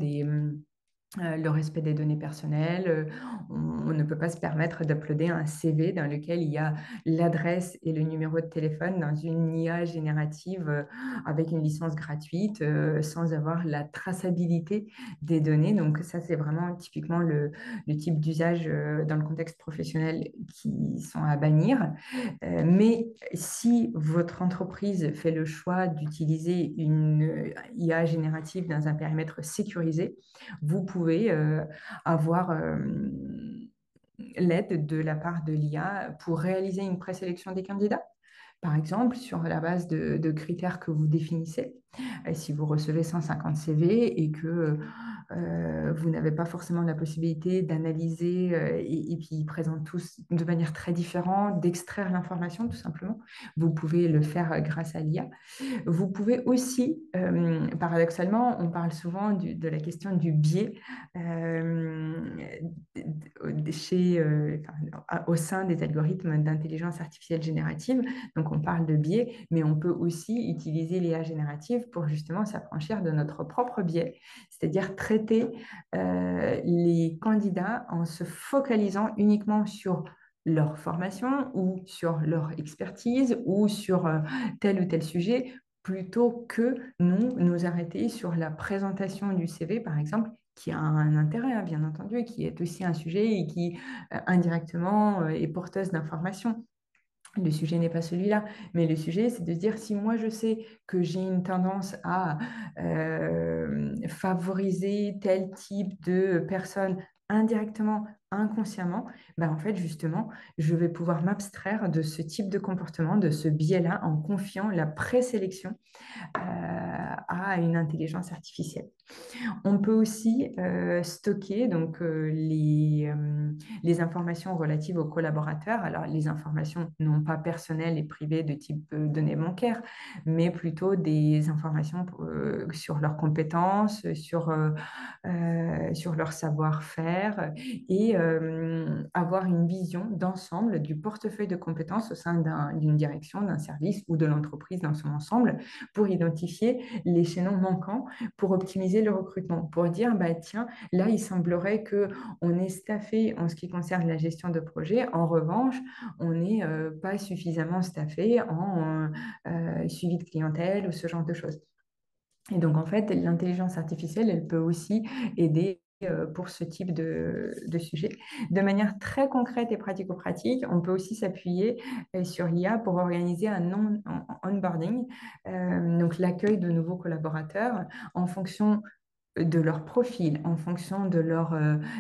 le respect des données personnelles. On ne peut pas se permettre d'uploader un CV dans lequel il y a l'adresse et le numéro de téléphone dans une IA générative avec une licence gratuite sans avoir la traçabilité des données. Donc ça, c'est vraiment typiquement le type d'usage dans le contexte professionnel qui sont à bannir. Mais si votre entreprise fait le choix d'utiliser une IA générative dans un périmètre sécurisé, vous pouvez avoir l'aide de la part de l'IA pour réaliser une présélection des candidats, par exemple, sur la base de critères que vous définissez. Si vous recevez 150 CV et que vous n'avez pas forcément la possibilité d'analyser et puis ils présentent tous de manière très différente, d'extraire l'information tout simplement, vous pouvez le faire grâce à l'IA. Vous pouvez aussi, paradoxalement, on parle souvent de la question du biais au sein des algorithmes d'intelligence artificielle générative. Donc, on parle de biais, mais on peut aussi utiliser l'IA générative pour justement s'affranchir de notre propre biais, c'est-à-dire traiter les candidats en se focalisant uniquement sur leur formation ou sur leur expertise ou sur tel ou tel sujet plutôt que nous arrêter sur la présentation du CV, par exemple, qui a un intérêt, hein, bien entendu, qui est aussi un sujet et qui indirectement est porteuse d'informations. Le sujet n'est pas celui-là, mais le sujet, c'est de se dire si moi je sais que j'ai une tendance à favoriser tel type de personnes indirectement, inconsciemment, ben en fait, justement, je vais pouvoir m'abstraire de ce type de comportement, de ce biais-là, en confiant la présélection à une intelligence artificielle. On peut aussi stocker donc, les informations relatives aux collaborateurs. Alors, les informations non pas personnelles et privées de type données bancaires, mais plutôt des informations sur leurs compétences, sur leur savoir-faire et avoir une vision d'ensemble du portefeuille de compétences au sein d'une direction, d'un service ou de l'entreprise dans son ensemble pour identifier les chaînons manquants pour optimiser le recrutement, pour dire, bah, tiens, là, il semblerait qu'on est staffé en ce qui concerne la gestion de projet. En revanche, on n'est pas suffisamment staffé en suivi de clientèle ou ce genre de choses. Et donc, en fait, l'intelligence artificielle, elle peut aussi aider pour ce type de sujet. De manière très concrète et pratico-pratique, on peut aussi s'appuyer sur l'IA pour organiser un onboarding, donc l'accueil de nouveaux collaborateurs en fonction de leur profil, en fonction de leur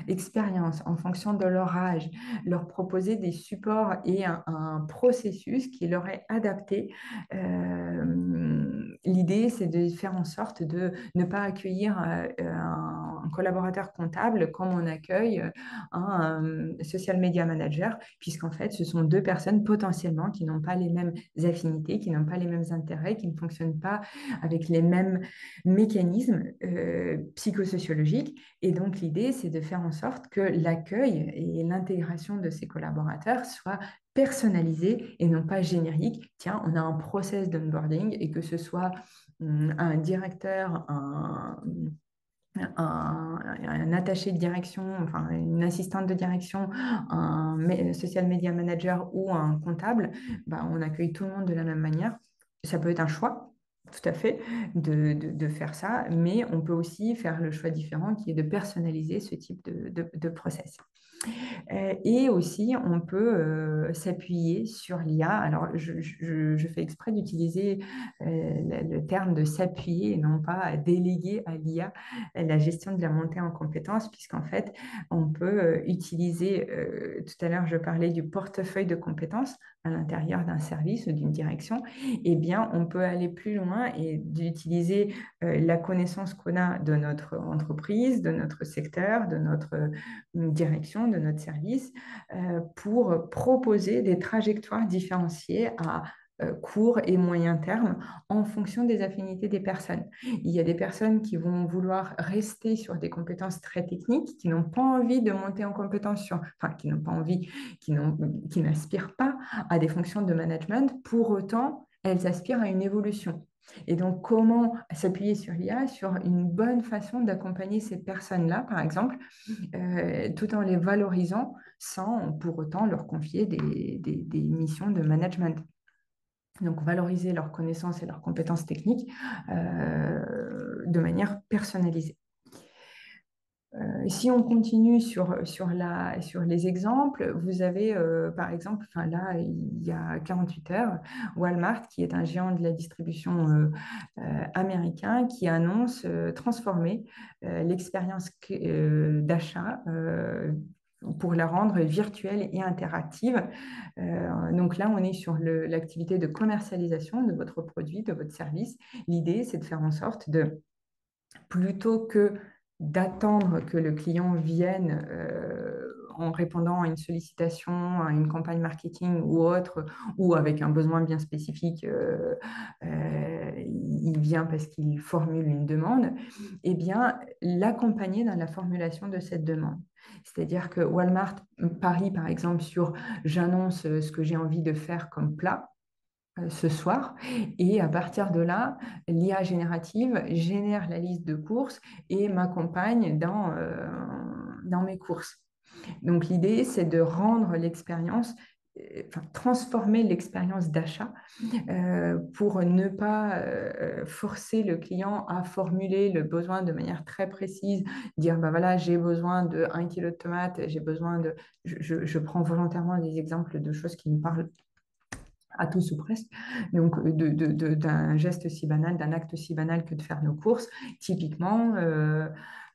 expérience, en fonction de leur âge, leur proposer des supports et un processus qui leur est adapté. L'idée, c'est de faire en sorte de ne pas accueillir un collaborateur comptable comme on accueille un social media manager, puisqu'en fait, ce sont deux personnes potentiellement qui n'ont pas les mêmes affinités, qui n'ont pas les mêmes intérêts, qui ne fonctionnent pas avec les mêmes mécanismes psychosociologiques. Et donc, l'idée, c'est de faire en sorte que l'accueil et l'intégration de ces collaborateurs soient personnalisés et non pas génériques. Tiens, on a un process d'onboarding et que ce soit un directeur, un attaché de direction, enfin une assistante de direction, un social media manager ou un comptable, bah, on accueille tout le monde de la même manière. Ça peut être un choix, tout à fait, de faire ça, mais on peut aussi faire le choix différent qui est de personnaliser ce type de process. Et aussi, on peut s'appuyer sur l'IA. Alors, je fais exprès d'utiliser le terme de s'appuyer et non pas déléguer à l'IA la gestion de la montée en compétences, puisqu'en fait, on peut utiliser, tout à l'heure, je parlais du portefeuille de compétences à l'intérieur d'un service ou d'une direction. Eh bien, on peut aller plus loin et d'utiliser la connaissance qu'on a de notre entreprise, de notre secteur, de notre direction, de notre service, pour proposer des trajectoires différenciées à court et moyen terme en fonction des affinités des personnes. Il y a des personnes qui vont vouloir rester sur des compétences très techniques, qui n'ont pas envie de monter en compétences enfin, qui n'ont pas envie, qui n'aspirent pas à des fonctions de management. Pour autant, elles aspirent à une évolution. Et donc, comment s'appuyer sur l'IA, sur une bonne façon d'accompagner ces personnes-là, par exemple, tout en les valorisant sans pour autant leur confier des missions de management. Donc, valoriser leurs connaissances et leurs compétences techniques de manière personnalisée. Si on continue sur les exemples, vous avez par exemple, là, il y a 48 heures, Walmart, qui est un géant de la distribution américain, qui annonce transformer l'expérience d'achat pour la rendre virtuelle et interactive. Donc là, on est sur l'activité de commercialisation de votre produit, de votre service. L'idée, c'est de faire en sorte de, plutôt que d'attendre que le client vienne en répondant à une sollicitation, à une campagne marketing ou autre, ou avec un besoin bien spécifique, il vient parce qu'il formule une demande, eh bien, l'accompagner dans la formulation de cette demande. C'est-à-dire que Walmart parie, par exemple, sur j'annonce ce que j'ai envie de faire comme plat ce soir. Et à partir de là, l'IA générative génère la liste de courses et m'accompagne dans mes courses. Donc l'idée, c'est de rendre l'expérience, transformer l'expérience d'achat pour ne pas forcer le client à formuler le besoin de manière très précise, dire, bah voilà, j'ai besoin de 1 kilo de tomates, j'ai besoin de... Je prends volontairement des exemples de choses qui me parlent à tous ou presque, donc d'un geste si banal, d'un acte si banal que de faire nos courses. Typiquement,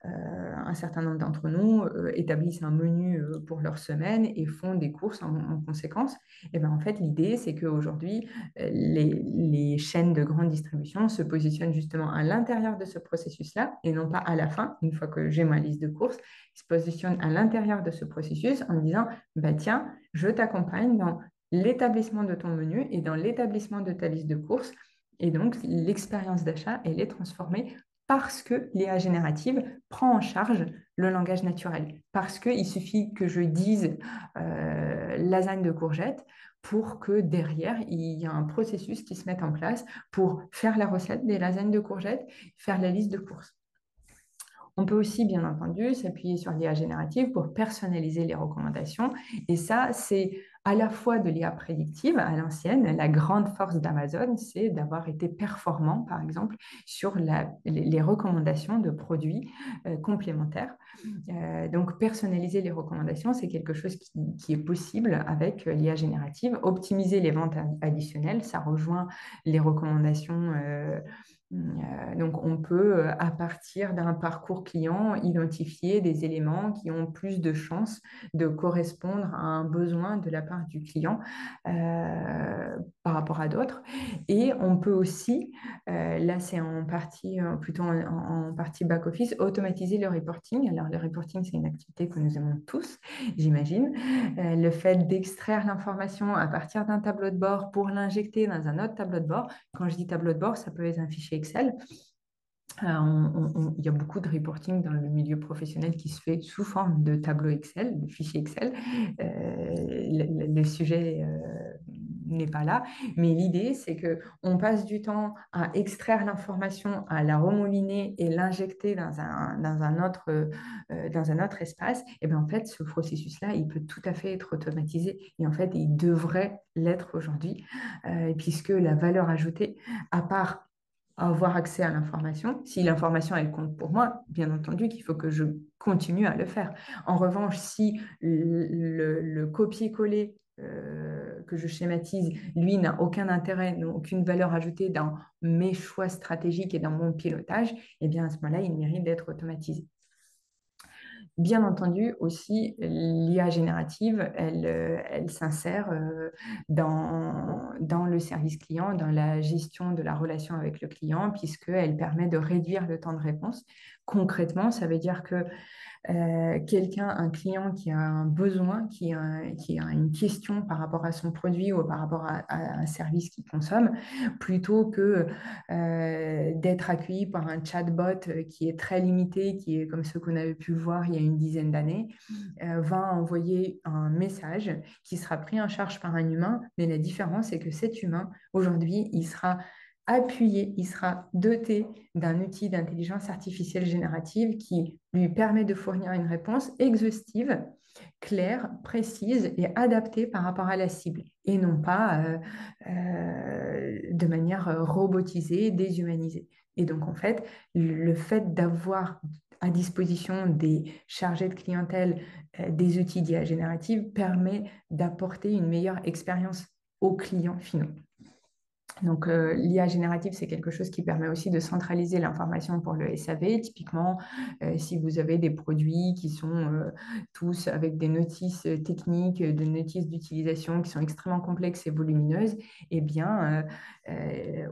un certain nombre d'entre nous établissent un menu pour leur semaine et font des courses en conséquence. Et ben, en fait, l'idée, c'est qu'aujourd'hui, les chaînes de grande distribution se positionnent justement à l'intérieur de ce processus-là et non pas à la fin, une fois que j'ai ma liste de courses. Ils se positionnent à l'intérieur de ce processus en disant, bah, tiens, je t'accompagne dans l'établissement de ton menu et dans l'établissement de ta liste de courses. Et donc, l'expérience d'achat, elle est transformée parce que l'IA générative prend en charge le langage naturel. Parce qu'il suffit que je dise lasagne de courgettes pour que derrière, il y a un processus qui se mette en place pour faire la recette des lasagnes de courgettes, faire la liste de courses. On peut aussi, bien entendu, s'appuyer sur l'IA générative pour personnaliser les recommandations. Et ça, c'est à la fois de l'IA prédictive à l'ancienne. La grande force d'Amazon, c'est d'avoir été performant, par exemple, sur les recommandations de produits complémentaires. Donc, personnaliser les recommandations, c'est quelque chose qui est possible avec l'IA générative. Optimiser les ventes additionnelles, ça rejoint les recommandations donc, on peut, à partir d'un parcours client, identifier des éléments qui ont plus de chances de correspondre à un besoin de la part du client par rapport à d'autres. Et on peut aussi, là c'est en partie, plutôt en partie back-office, automatiser le reporting. Alors, le reporting, c'est une activité que nous aimons tous, j'imagine. Le fait d'extraire l'information à partir d'un tableau de bord pour l'injecter dans un autre tableau de bord. Quand je dis tableau de bord, ça peut être un fichier Excel. Il y a beaucoup de reporting dans le milieu professionnel qui se fait sous forme de tableau Excel, de fichier Excel. Le sujet n'est pas là, mais l'idée, c'est qu'on passe du temps à extraire l'information, à la remouliner et l'injecter dans un autre espace. Et bien, en fait, ce processus-là, il peut tout à fait être automatisé. Et en fait, il devrait l'être aujourd'hui, puisque la valeur ajoutée, à part avoir accès à l'information. Si l'information, elle compte pour moi, bien entendu qu'il faut que je continue à le faire. En revanche, si le copier-coller que je schématise, lui, n'a aucun intérêt, n'a aucune valeur ajoutée dans mes choix stratégiques et dans mon pilotage, eh bien, à ce moment-là, il mérite d'être automatisé. Bien entendu, aussi, l'IA générative, elle s'insère dans le service client, dans la gestion de la relation avec le client, puisqu'elle permet de réduire le temps de réponse. Concrètement, ça veut dire que un client qui a un besoin, qui a une question par rapport à son produit ou par rapport à un service qu'il consomme, plutôt que d'être accueilli par un chatbot qui est très limité, qui est comme ceux qu'on avait pu voir il y a une dizaine d'années, va envoyer un message qui sera pris en charge par un humain, mais la différence est que cet humain, aujourd'hui, il sera appuyé, il sera doté d'un outil d'intelligence artificielle générative qui lui permet de fournir une réponse exhaustive, claire, précise et adaptée par rapport à la cible, et non pas de manière robotisée, déshumanisée. Et donc, en fait, le fait d'avoir à disposition des chargés de clientèle des outils d'IA générative permet d'apporter une meilleure expérience aux clients finaux. Donc, l'IA générative, c'est quelque chose qui permet aussi de centraliser l'information pour le SAV. Typiquement, si vous avez des produits qui sont tous avec des notices techniques, des notices d'utilisation qui sont extrêmement complexes et volumineuses, eh bien,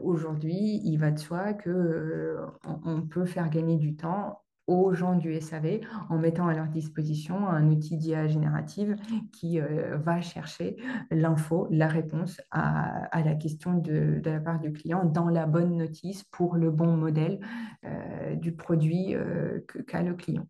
aujourd'hui, il va de soi qu'on peut faire gagner du temps aux gens du SAV en mettant à leur disposition un outil d'IA générative qui va chercher l'info, la réponse à la question de la part du client dans la bonne notice pour le bon modèle du produit qu'a le client.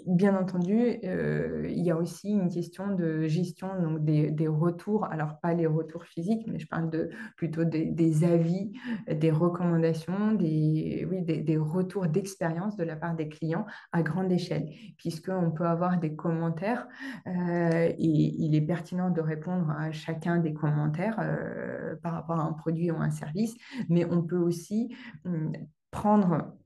Bien entendu, il y a aussi une question de gestion donc des retours, alors pas les retours physiques, mais je parle plutôt des avis, des recommandations, des retours d'expérience de la part des clients à grande échelle, puisqu'on peut avoir des commentaires et il est pertinent de répondre à chacun des commentaires par rapport à un produit ou un service, mais on peut aussi prendre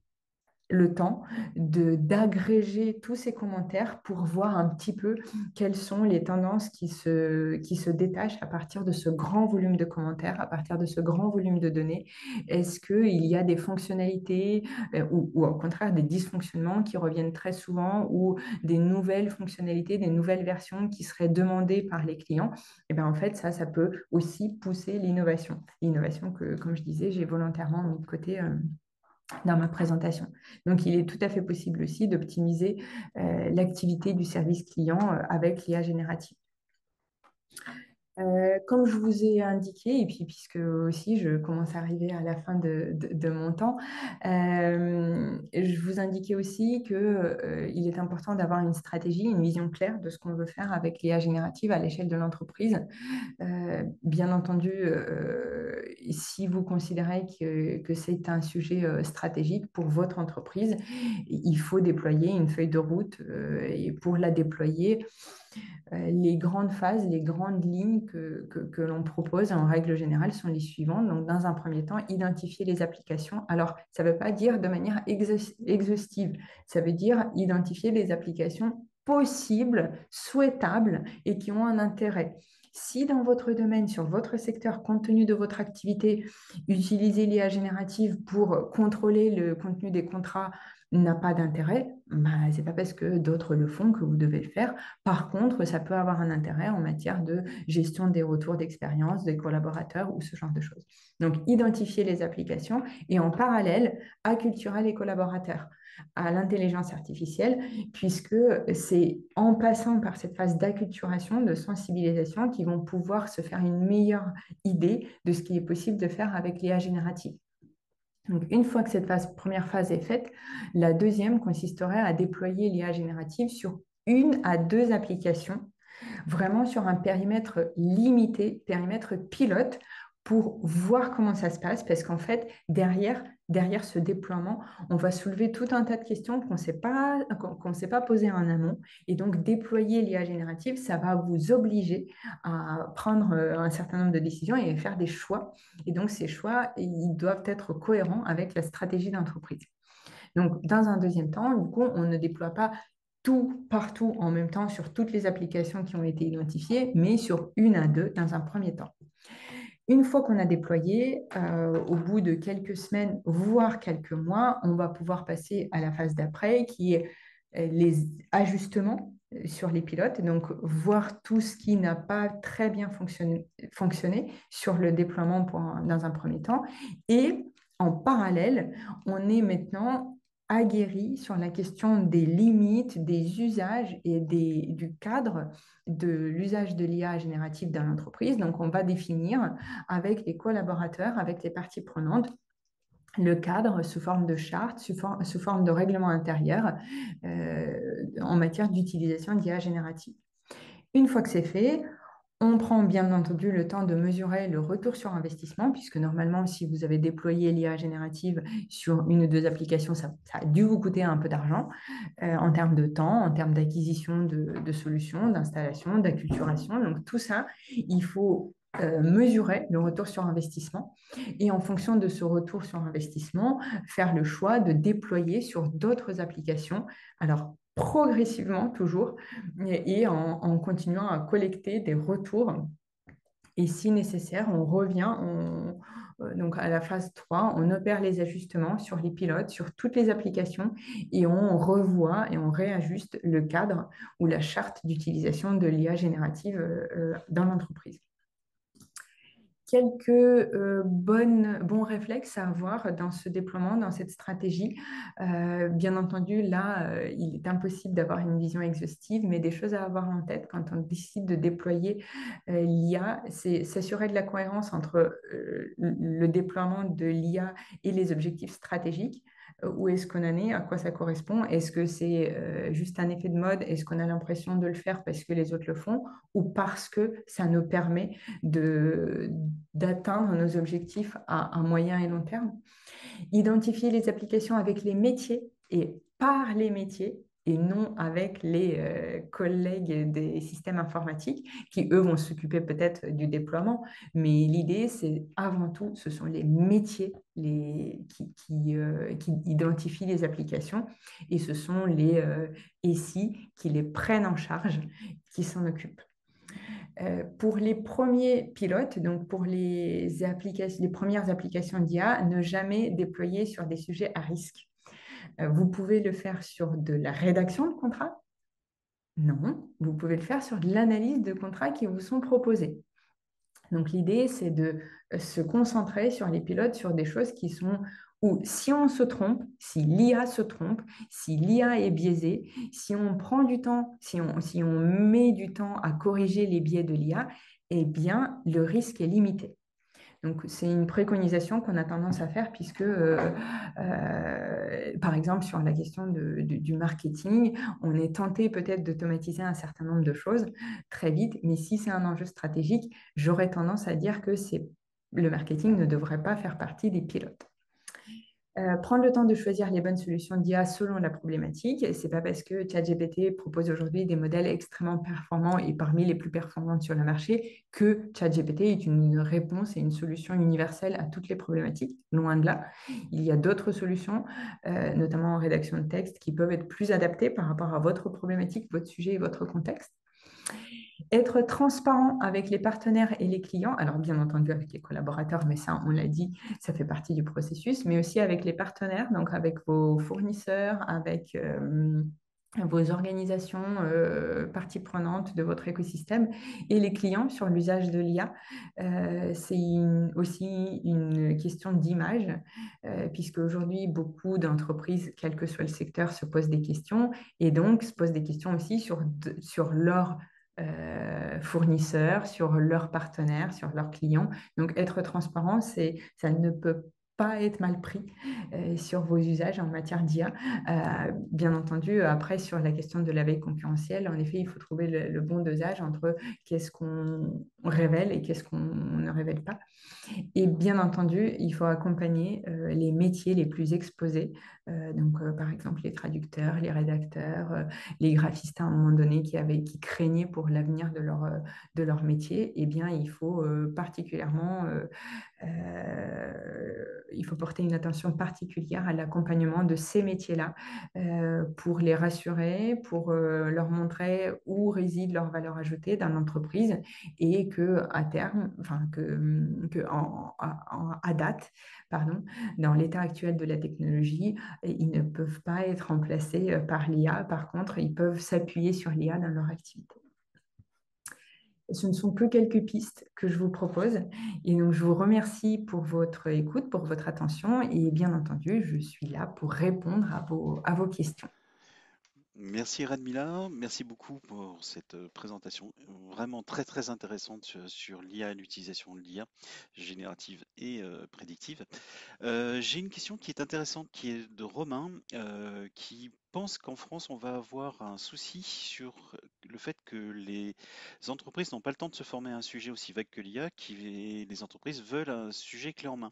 le temps d'agréger tous ces commentaires pour voir un petit peu quelles sont les tendances qui se détachent à partir de ce grand volume de commentaires, à partir de ce grand volume de données. Est-ce qu'il y a des fonctionnalités ou au contraire des dysfonctionnements qui reviennent très souvent ou des nouvelles fonctionnalités, des nouvelles versions qui seraient demandées par les clients? Et bien en fait, ça peut aussi pousser l'innovation. L'innovation que, comme je disais, j'ai volontairement mis de côté dans ma présentation. Donc, il est tout à fait possible aussi d'optimiser l'activité du service client avec l'IA générative. Comme je vous ai indiqué, et puis puisque aussi je commence à arriver à la fin de mon temps, je vous indiquais aussi qu'il est important d'avoir une stratégie, une vision claire de ce qu'on veut faire avec l'IA générative à l'échelle de l'entreprise. Bien entendu, si vous considérez que c'est un sujet stratégique pour votre entreprise, il faut déployer une feuille de route et pour la déployer, les grandes phases, les grandes lignes que l'on propose en règle générale sont les suivantes. Donc, dans un premier temps, identifier les applications. Alors, ça ne veut pas dire de manière exhaustive, ça veut dire identifier les applications possibles, souhaitables et qui ont un intérêt. Si dans votre domaine, sur votre secteur, compte tenu de votre activité, utiliser l'IA générative pour contrôler le contenu des contrats n'a pas d'intérêt, bah, ce n'est pas parce que d'autres le font que vous devez le faire. Par contre, ça peut avoir un intérêt en matière de gestion des retours d'expérience des collaborateurs ou ce genre de choses. Donc, identifier les applications et en parallèle, acculturer les collaborateurs à l'intelligence artificielle, puisque c'est en passant par cette phase d'acculturation, de sensibilisation, qu'ils vont pouvoir se faire une meilleure idée de ce qui est possible de faire avec l'IA générative. Donc, une fois que cette première phase est faite, la deuxième consisterait à déployer l'IA générative sur 1 à 2 applications, vraiment sur un périmètre limité, périmètre pilote, pour voir comment ça se passe, parce qu'en fait, derrière ce déploiement, on va soulever tout un tas de questions qu'on ne s'est pas posées en amont. Et donc, déployer l'IA générative, ça va vous obliger à prendre un certain nombre de décisions et faire des choix. Et donc, ces choix, ils doivent être cohérents avec la stratégie d'entreprise. Donc, dans un deuxième temps, du coup, on ne déploie pas tout partout en même temps sur toutes les applications qui ont été identifiées, mais sur 1 à 2 dans un premier temps. Une fois qu'on a déployé, au bout de quelques semaines, voire quelques mois, on va pouvoir passer à la phase d'après, qui est les ajustements sur les pilotes, donc voir tout ce qui n'a pas très bien fonctionné sur le déploiement dans un premier temps. Et en parallèle, on est maintenant aguerri sur la question des limites, des usages et du cadre de l'usage de l'IA générative dans l'entreprise. Donc, on va définir avec les collaborateurs, avec les parties prenantes, le cadre sous forme de charte, sous forme de règlement intérieur en matière d'utilisation d'IA générative. Une fois que c'est fait, On prend bien entendu le temps de mesurer le retour sur investissement, puisque normalement, si vous avez déployé l'IA générative sur une ou deux applications, ça a dû vous coûter un peu d'argent en termes de temps, en termes d'acquisition de solutions, d'installation, d'acculturation. Donc tout ça, il faut mesurer le retour sur investissement et en fonction de ce retour sur investissement, faire le choix de déployer sur d'autres applications. Alors, progressivement toujours, en continuant à collecter des retours. Et si nécessaire, on revient donc à la phase 3, on opère les ajustements sur les pilotes, sur toutes les applications, et on revoit et on réajuste le cadre ou la charte d'utilisation de l'IA générative dans l'entreprise. Quelques bons réflexes à avoir dans ce déploiement, dans cette stratégie. Bien entendu, là, il est impossible d'avoir une vision exhaustive, mais des choses à avoir en tête quand on décide de déployer l'IA, c'est s'assurer de la cohérence entre le déploiement de l'IA et les objectifs stratégiques. Où est-ce qu'on en est? À quoi ça correspond? Est-ce que c'est juste un effet de mode? Est-ce qu'on a l'impression de le faire parce que les autres le font ou parce que ça nous permet d'atteindre nos objectifs à moyen et long terme? Identifier les applications avec les métiers et par les métiers et non avec les collègues des systèmes informatiques qui, eux, vont s'occuper peut-être du déploiement. Mais l'idée, c'est avant tout, ce sont les métiers qui identifient les applications et ce sont les SI qui les prennent en charge, qui s'en occupent. Pour les premiers pilotes, donc pour les premières applications d'IA, ne jamais déployer sur des sujets à risque. Vous pouvez le faire sur de la rédaction de contrats? Non, vous pouvez le faire sur de l'analyse de contrats qui vous sont proposés. Donc l'idée, c'est de se concentrer sur les pilotes, sur des choses qui sont où si on se trompe, si l'IA se trompe, si l'IA est biaisée, si on prend du temps, si on met du temps à corriger les biais de l'IA, eh bien, le risque est limité. Donc, c'est une préconisation qu'on a tendance à faire puisque, par exemple, sur la question du marketing, on est tenté peut-être d'automatiser un certain nombre de choses très vite, mais si c'est un enjeu stratégique, j'aurais tendance à dire que le marketing ne devrait pas faire partie des pilotes. Prendre le temps de choisir les bonnes solutions d'IA selon la problématique. Ce n'est pas parce que ChatGPT propose aujourd'hui des modèles extrêmement performants et parmi les plus performants sur le marché que ChatGPT est une réponse et une solution universelle à toutes les problématiques. Loin de là. Il y a d'autres solutions, notamment en rédaction de texte, qui peuvent être plus adaptées par rapport à votre problématique, votre sujet et votre contexte. Être transparent avec les partenaires et les clients, alors bien entendu avec les collaborateurs, mais ça, on l'a dit, ça fait partie du processus, mais aussi avec les partenaires, donc avec vos fournisseurs, avec vos organisations parties prenantes de votre écosystème et les clients sur l'usage de l'IA. C'est aussi une question d'image, puisque aujourd'hui, beaucoup d'entreprises, quel que soit le secteur, se posent des questions et donc se posent des questions aussi sur leur fournisseurs, sur leurs partenaires, sur leurs clients. Donc, être transparent, ça ne peut pas être mal pris sur vos usages en matière d'IA. Bien entendu, après, sur la question de la veille concurrentielle, en effet, il faut trouver le bon dosage entre qu'est-ce qu'on révèle et qu'est-ce qu'on ne révèle pas. Et bien entendu, il faut accompagner les métiers les plus exposés, par exemple les traducteurs, les rédacteurs, les graphistes à un moment donné qui craignaient pour l'avenir de leur métier. Eh bien, il faut particulièrement il faut porter une attention particulière à l'accompagnement de ces métiers-là pour les rassurer, pour leur montrer où réside leur valeur ajoutée dans l'entreprise et que à terme, à date, pardon, dans l'état actuel de la technologie, ils ne peuvent pas être remplacés par l'IA. Par contre, ils peuvent s'appuyer sur l'IA dans leur activité. Ce ne sont que quelques pistes que je vous propose. Et donc, je vous remercie pour votre écoute, pour votre attention. Et bien entendu, je suis là pour répondre à vos questions. Merci Radmila, merci beaucoup pour cette présentation vraiment très très intéressante sur l'IA et l'utilisation de l'IA générative et prédictive. J'ai une question qui est intéressante qui est de Romain qui pense qu'en France, on va avoir un souci sur le fait que les entreprises n'ont pas le temps de se former à un sujet aussi vague que l'IA, les entreprises veulent un sujet clé en main.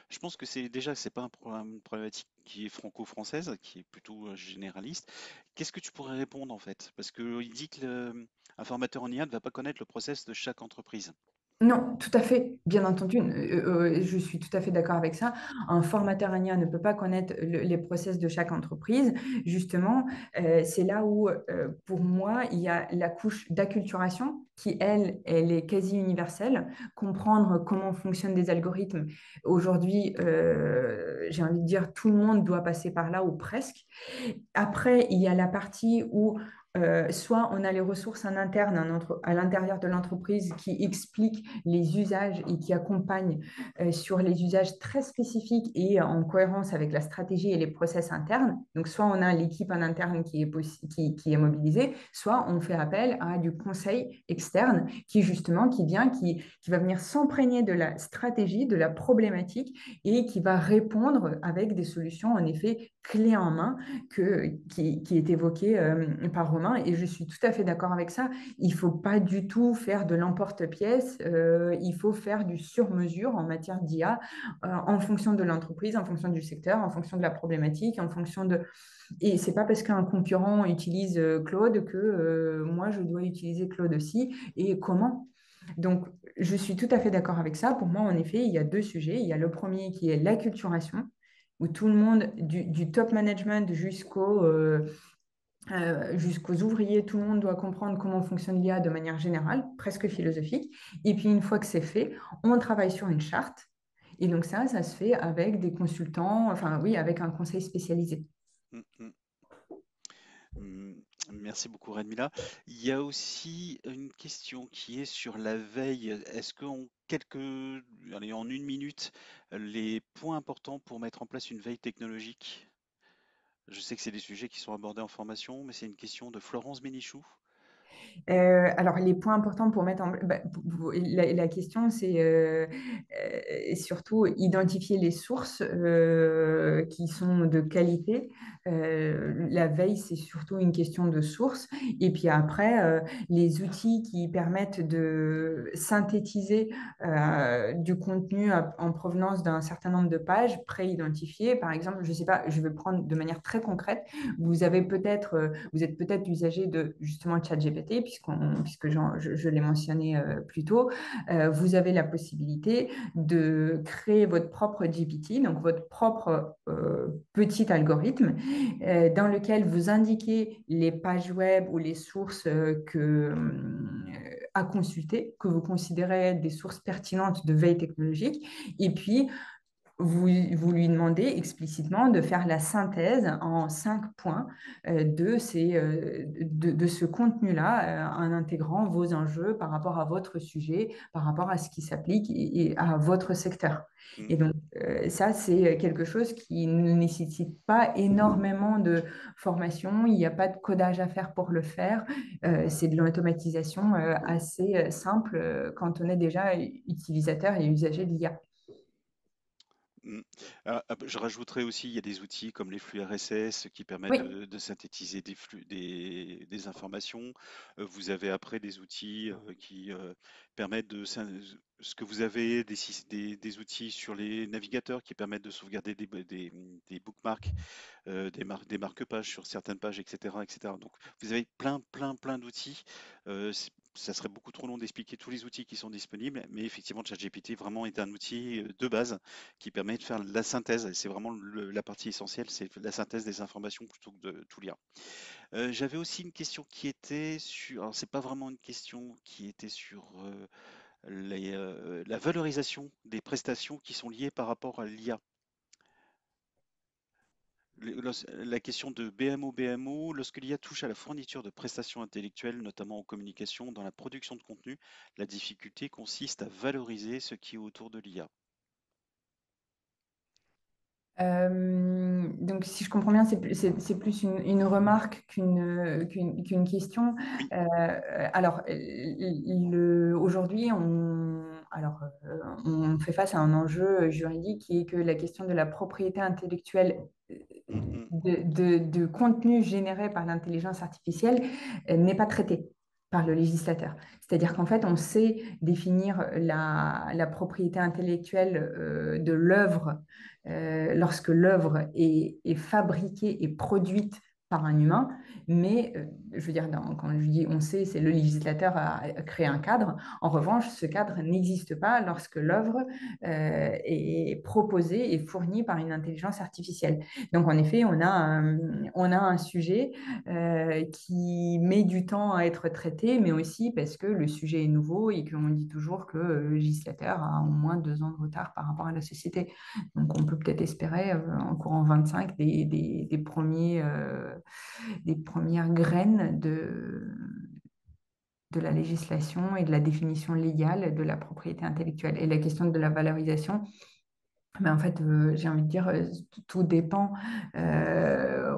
Je pense que c'est pas un problème, une problématique qui est franco-française, qui est plutôt généraliste. Qu'est-ce que tu pourrais répondre en fait? Parce qu'il dit que un formateur en IA ne va pas connaître le process de chaque entreprise. Non, tout à fait, bien entendu, je suis tout à fait d'accord avec ça. Un formateur ANIA ne peut pas connaître les process de chaque entreprise. Justement, c'est là où, pour moi, il y a la couche d'acculturation qui, elle est quasi universelle. Comprendre comment fonctionnent des algorithmes. Aujourd'hui, j'ai envie de dire, tout le monde doit passer par là, ou presque. Après, il y a la partie où soit on a les ressources en interne à l'intérieur de l'entreprise qui expliquent les usages et qui accompagnent sur les usages très spécifiques et en cohérence avec la stratégie et les process internes. Donc, soit on a l'équipe en interne qui est mobilisée, soit on fait appel à du conseil externe qui justement qui va venir s'imprégner de la stratégie, de la problématique et qui va répondre avec des solutions en effet clés en main qui est évoqué par Romain, et je suis tout à fait d'accord avec ça. Il ne faut pas du tout faire de l'emporte-pièce, il faut faire du sur-mesure en matière d'IA, en fonction de l'entreprise, en fonction du secteur, en fonction de la problématique, en fonction de... Et c'est pas parce qu'un concurrent utilise Claude que moi, je dois utiliser Claude aussi, et comment? Donc, je suis tout à fait d'accord avec ça. Pour moi, en effet, il y a deux sujets. Il y a le premier qui est l'acculturation, où tout le monde, du top management jusqu'aux ouvriers, tout le monde doit comprendre comment fonctionne l'IA de manière générale, presque philosophique. Et puis, une fois que c'est fait, on travaille sur une charte. Et donc ça se fait avec des consultants, enfin oui, avec un conseil spécialisé. Mm, mm. Mm, merci beaucoup, Redmila. Il y a aussi une question qui est sur la veille. Est-ce qu'en allez, en une minute, les points importants pour mettre en place une veille technologique? Je sais que c'est des sujets qui sont abordés en formation, mais c'est une question de Florence Bénichou. Alors, les points importants pour mettre en... la question, c'est surtout identifier les sources qui sont de qualité. La veille, c'est surtout une question de sources. Et puis après, les outils qui permettent de synthétiser du contenu en provenance d'un certain nombre de pages pré-identifiées. Par exemple, je ne sais pas, je vais prendre de manière très concrète. Vous êtes peut-être usager de justement ChatGPT, puisque je l'ai mentionné plus tôt. Vous avez la possibilité de créer votre propre GPT, donc votre propre petit algorithme, dans lequel vous indiquez les pages web ou les sources à consulter, que vous considérez des sources pertinentes de veille technologique. Et puis, vous lui demandez explicitement de faire la synthèse en 5 points de ce contenu-là, en intégrant vos enjeux par rapport à votre sujet, par rapport à ce qui s'applique et à votre secteur. Mm, Et donc, ça, c'est quelque chose qui ne nécessite pas énormément de formation. Il n'y a pas de codage à faire pour le faire. C'est de l'automatisation assez simple quand on est déjà utilisateur et usager de l'IA. mm. Je rajouterais aussi, il y a des outils comme les flux RSS qui permettent Oui. de synthétiser des flux, des informations. Vous avez après des outils qui permettent ce que vous avez, des outils sur les navigateurs qui permettent de sauvegarder des bookmarks, des marque-pages sur certaines pages, etc., etc. Donc, vous avez plein d'outils. Ça serait beaucoup trop long d'expliquer tous les outils qui sont disponibles, mais effectivement, ChatGPT vraiment est un outil de base qui permet de faire la synthèse. C'est vraiment la partie essentielle, c'est la synthèse des informations plutôt que de tout lire. J'avais aussi une question qui était sur, alors c'est pas vraiment une question qui était sur la valorisation des prestations qui sont liées par rapport à l'IA. La question de BMO, lorsque l'IA touche à la fourniture de prestations intellectuelles, notamment en communication, dans la production de contenu, la difficulté consiste à valoriser ce qui est autour de l'IA. Donc, si je comprends bien, c'est plus une remarque qu'une question. Oui. Alors, aujourd'hui, on fait face à un enjeu juridique qui est que la question de la propriété intellectuelle Mm, mm, de contenu généré par l'intelligence artificielle n'est pas traité par le législateur. C'est-à-dire qu'en fait, on sait définir la propriété intellectuelle de l'œuvre lorsque l'œuvre est fabriquée et produite par un humain, mais je veux dire, quand je dis on sait, c'est le législateur a créé un cadre. En revanche, ce cadre n'existe pas lorsque l'œuvre est proposée et fournie par une intelligence artificielle. Donc, en effet, on a un sujet qui met du temps à être traité, mais aussi parce que le sujet est nouveau et qu'on dit toujours que le législateur a au moins 2 ans de retard par rapport à la société. Donc, on peut peut-être espérer en courant 25 des premières graines de la législation et de la définition légale de la propriété intellectuelle. Et la question de la valorisation, mais en fait, j'ai envie de dire, tout dépend.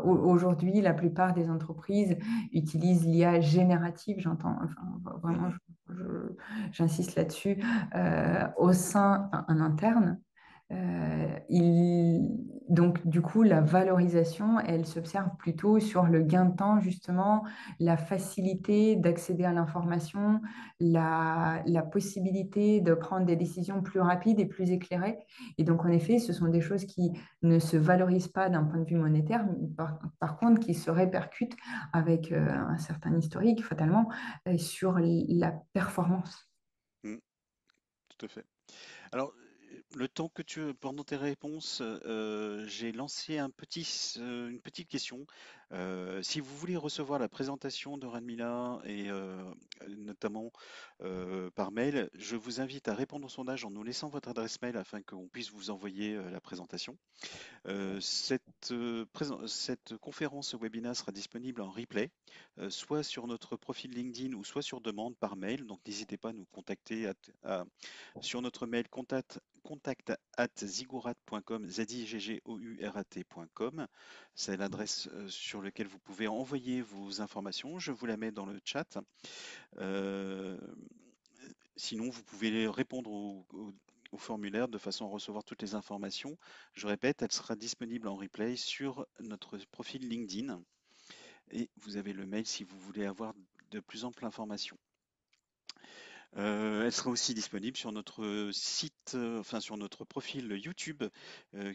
Aujourd'hui, la plupart des entreprises utilisent l'IA générative, j'entends, enfin, vraiment, mm, j'insiste là-dessus, au sein, enfin, en interne. Donc, du coup, la valorisation, elle s'observe plutôt sur le gain de temps, justement, la facilité d'accéder à l'information, la possibilité de prendre des décisions plus rapides et plus éclairées. Et donc, en effet, ce sont des choses qui ne se valorisent pas d'un point de vue monétaire, mais par contre, qui se répercutent avec un certain historique, fatalement, sur la performance. mm, tout à fait. Alors, le temps que pendant tes réponses, j'ai lancé une petite question. Si vous voulez recevoir la présentation de Radmila et notamment par mail, je vous invite à répondre au sondage en nous laissant votre adresse mail afin qu'on puisse vous envoyer la présentation. Cette conférence webinaire sera disponible en replay, soit sur notre profil LinkedIn ou soit sur demande par mail. Donc n'hésitez pas à nous contacter sur notre mail contact@ziggurat.com, ziggurat.com. C'est l'adresse sur laquelle vous pouvez envoyer vos informations. Je vous la mets dans le chat. Euh, Sinon, vous pouvez répondre au formulaire de façon à recevoir toutes les informations. Je répète, elle sera disponible en replay sur notre profil LinkedIn et vous avez le mail si vous voulez avoir de plus amples informations. Elle sera aussi disponible sur notre site, enfin sur notre profil YouTube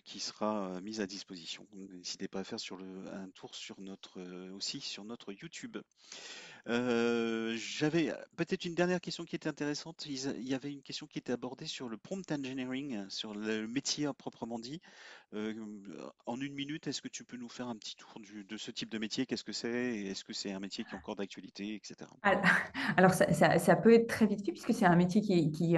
qui sera mis à disposition. N'hésitez pas à faire un tour aussi sur notre YouTube. J'avais peut-être une dernière question qui était intéressante. Il y avait une question qui était abordée sur le prompt engineering, sur le métier à proprement dit. Euh, En une minute, est-ce que tu peux nous faire un petit tour de ce type de métier? Qu'est-ce que c'est? Et est-ce que c'est un métier qui est encore d'actualité, etc. Al- Alors, ça peut être très vite fait puisque c'est un métier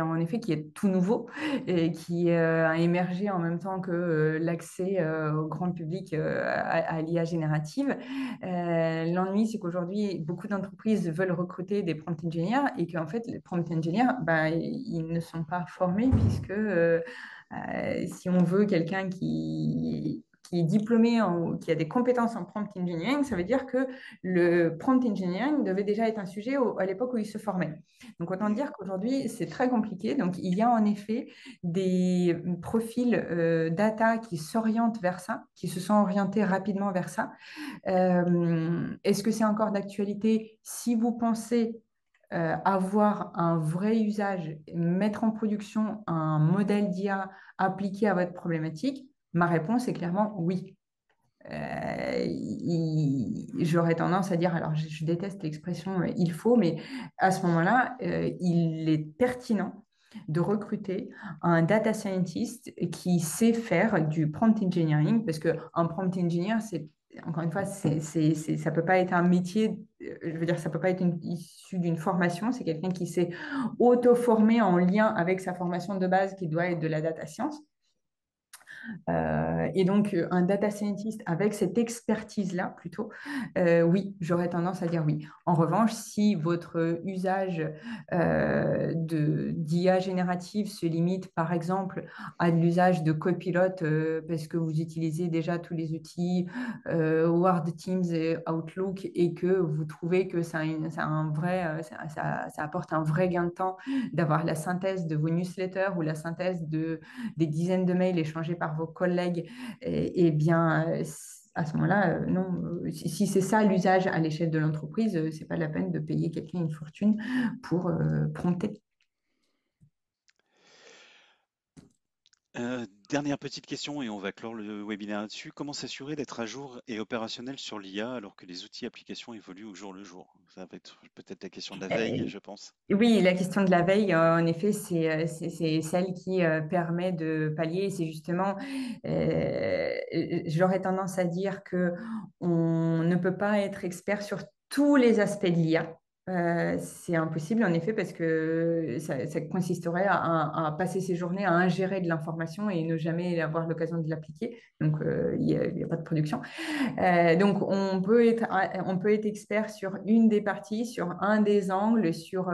en effet, qui est tout nouveau et qui a émergé en même temps que l'accès au grand public à l'IA générative. L'ennui, c'est qu'aujourd'hui, beaucoup d'entreprises veulent recruter des prompt engineers et qu'en fait, les prompt engineers, ben, ils ne sont pas formés puisque si on veut quelqu'un qui est diplômé, qui a des compétences en prompt engineering, ça veut dire que le prompt engineering devait déjà être un sujet à l'époque où il se formait. Donc, autant Mm, dire qu'aujourd'hui, c'est très compliqué. Donc, il y a en effet des profils data qui s'orientent vers ça, qui se sont orientés rapidement vers ça. Est-ce que c'est encore d'actualité? Si vous pensez avoir un vrai usage, mettre en production un modèle d'IA appliqué à votre problématique, ma réponse est clairement oui. J'aurais tendance à dire, alors je déteste l'expression il faut, mais à ce moment-là, il est pertinent de recruter un data scientist qui sait faire du prompt engineering, parce qu'un prompt engineer, c'est, encore une fois, ça peut pas être un métier, je veux dire, ça peut pas être issu d'une formation, c'est quelqu'un qui s'est auto-formé en lien avec sa formation de base qui doit être de la data science. Et donc, un data scientist avec cette expertise-là, plutôt, oui, j'aurais tendance à dire oui. En revanche, si votre usage d'IA générative se limite, par exemple, à de l'usage de copilote parce que vous utilisez déjà tous les outils Word, Teams et Outlook et que vous trouvez que ça apporte un vrai gain de temps d'avoir la synthèse de vos newsletters ou la synthèse des dizaines de mails échangés par vos collègues, eh bien, à ce moment-là, non, si c'est ça l'usage à l'échelle de l'entreprise, c'est pas la peine de payer quelqu'un une fortune pour prompter. Dernière petite question et on va clore le webinaire là-dessus. Comment s'assurer d'être à jour et opérationnel sur l'IA alors que les outils et applications évoluent au jour le jour? Ça va être peut-être la question de la veille, Euh, je pense. Oui, la question de la veille, en effet, c'est celle qui permet de pallier. C'est justement, j'aurais tendance à dire que on ne peut pas être expert sur tous les aspects de l'IA. C'est impossible, en effet, parce que ça consisterait à passer ses journées à ingérer de l'information et ne jamais avoir l'occasion de l'appliquer. Donc, il n'y a pas de production. Donc, on peut être expert sur une des parties, sur un des angles, sur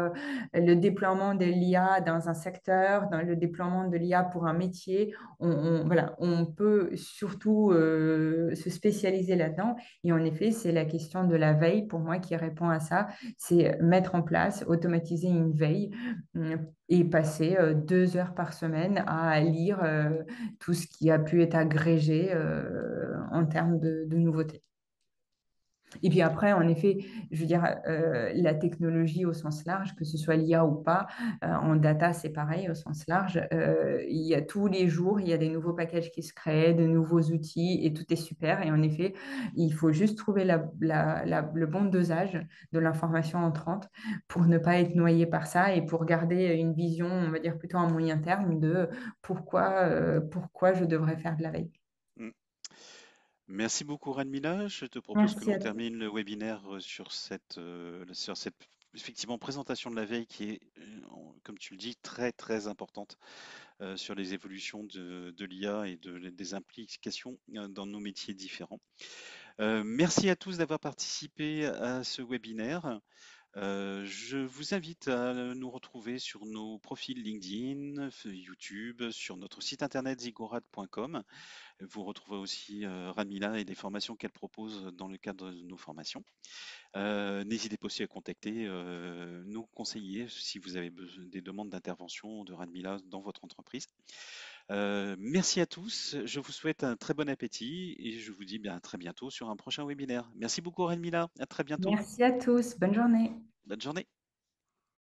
le déploiement de l'IA dans un secteur, dans le déploiement de l'IA pour un métier. Voilà, on peut surtout se spécialiser là-dedans. Et en effet, c'est la question de la veille pour moi qui répond à ça. C'est mettre en place, automatiser une veille et passer 2 heures par semaine à lire tout ce qui a pu être agrégé en termes de nouveautés. Et puis après, en effet, je veux dire, la technologie au sens large, que ce soit l'IA ou pas, en data, c'est pareil au sens large. Il y a tous les jours, il y a des nouveaux packages qui se créent, de nouveaux outils, et tout est super. Et en effet, il faut juste trouver le bon dosage de l'information entrante pour ne pas être noyé par ça et pour garder une vision, on va dire plutôt à moyen terme de pourquoi je devrais faire de la veille. Mm. Merci beaucoup, Radmila. Je te propose que Merci l'on à toi. termine le webinaire sur cette effectivement présentation de la veille qui est, comme tu le dis, très très importante sur les évolutions de l'IA et des implications dans nos métiers différents. Merci à tous d'avoir participé à ce webinaire. Je vous invite à nous retrouver sur nos profils LinkedIn, YouTube, sur notre site internet ziggorat.com. Vous retrouverez aussi Radmila et les formations qu'elle propose dans le cadre de nos formations. N'hésitez pas aussi à contacter nos conseillers si vous avez des demandes d'intervention de Radmila dans votre entreprise. Merci à tous, je vous souhaite un très bon appétit et je vous dis bien à très bientôt sur un prochain webinaire. Merci beaucoup Radmila, à très bientôt. Merci à tous. Bonne journée. Bonne journée.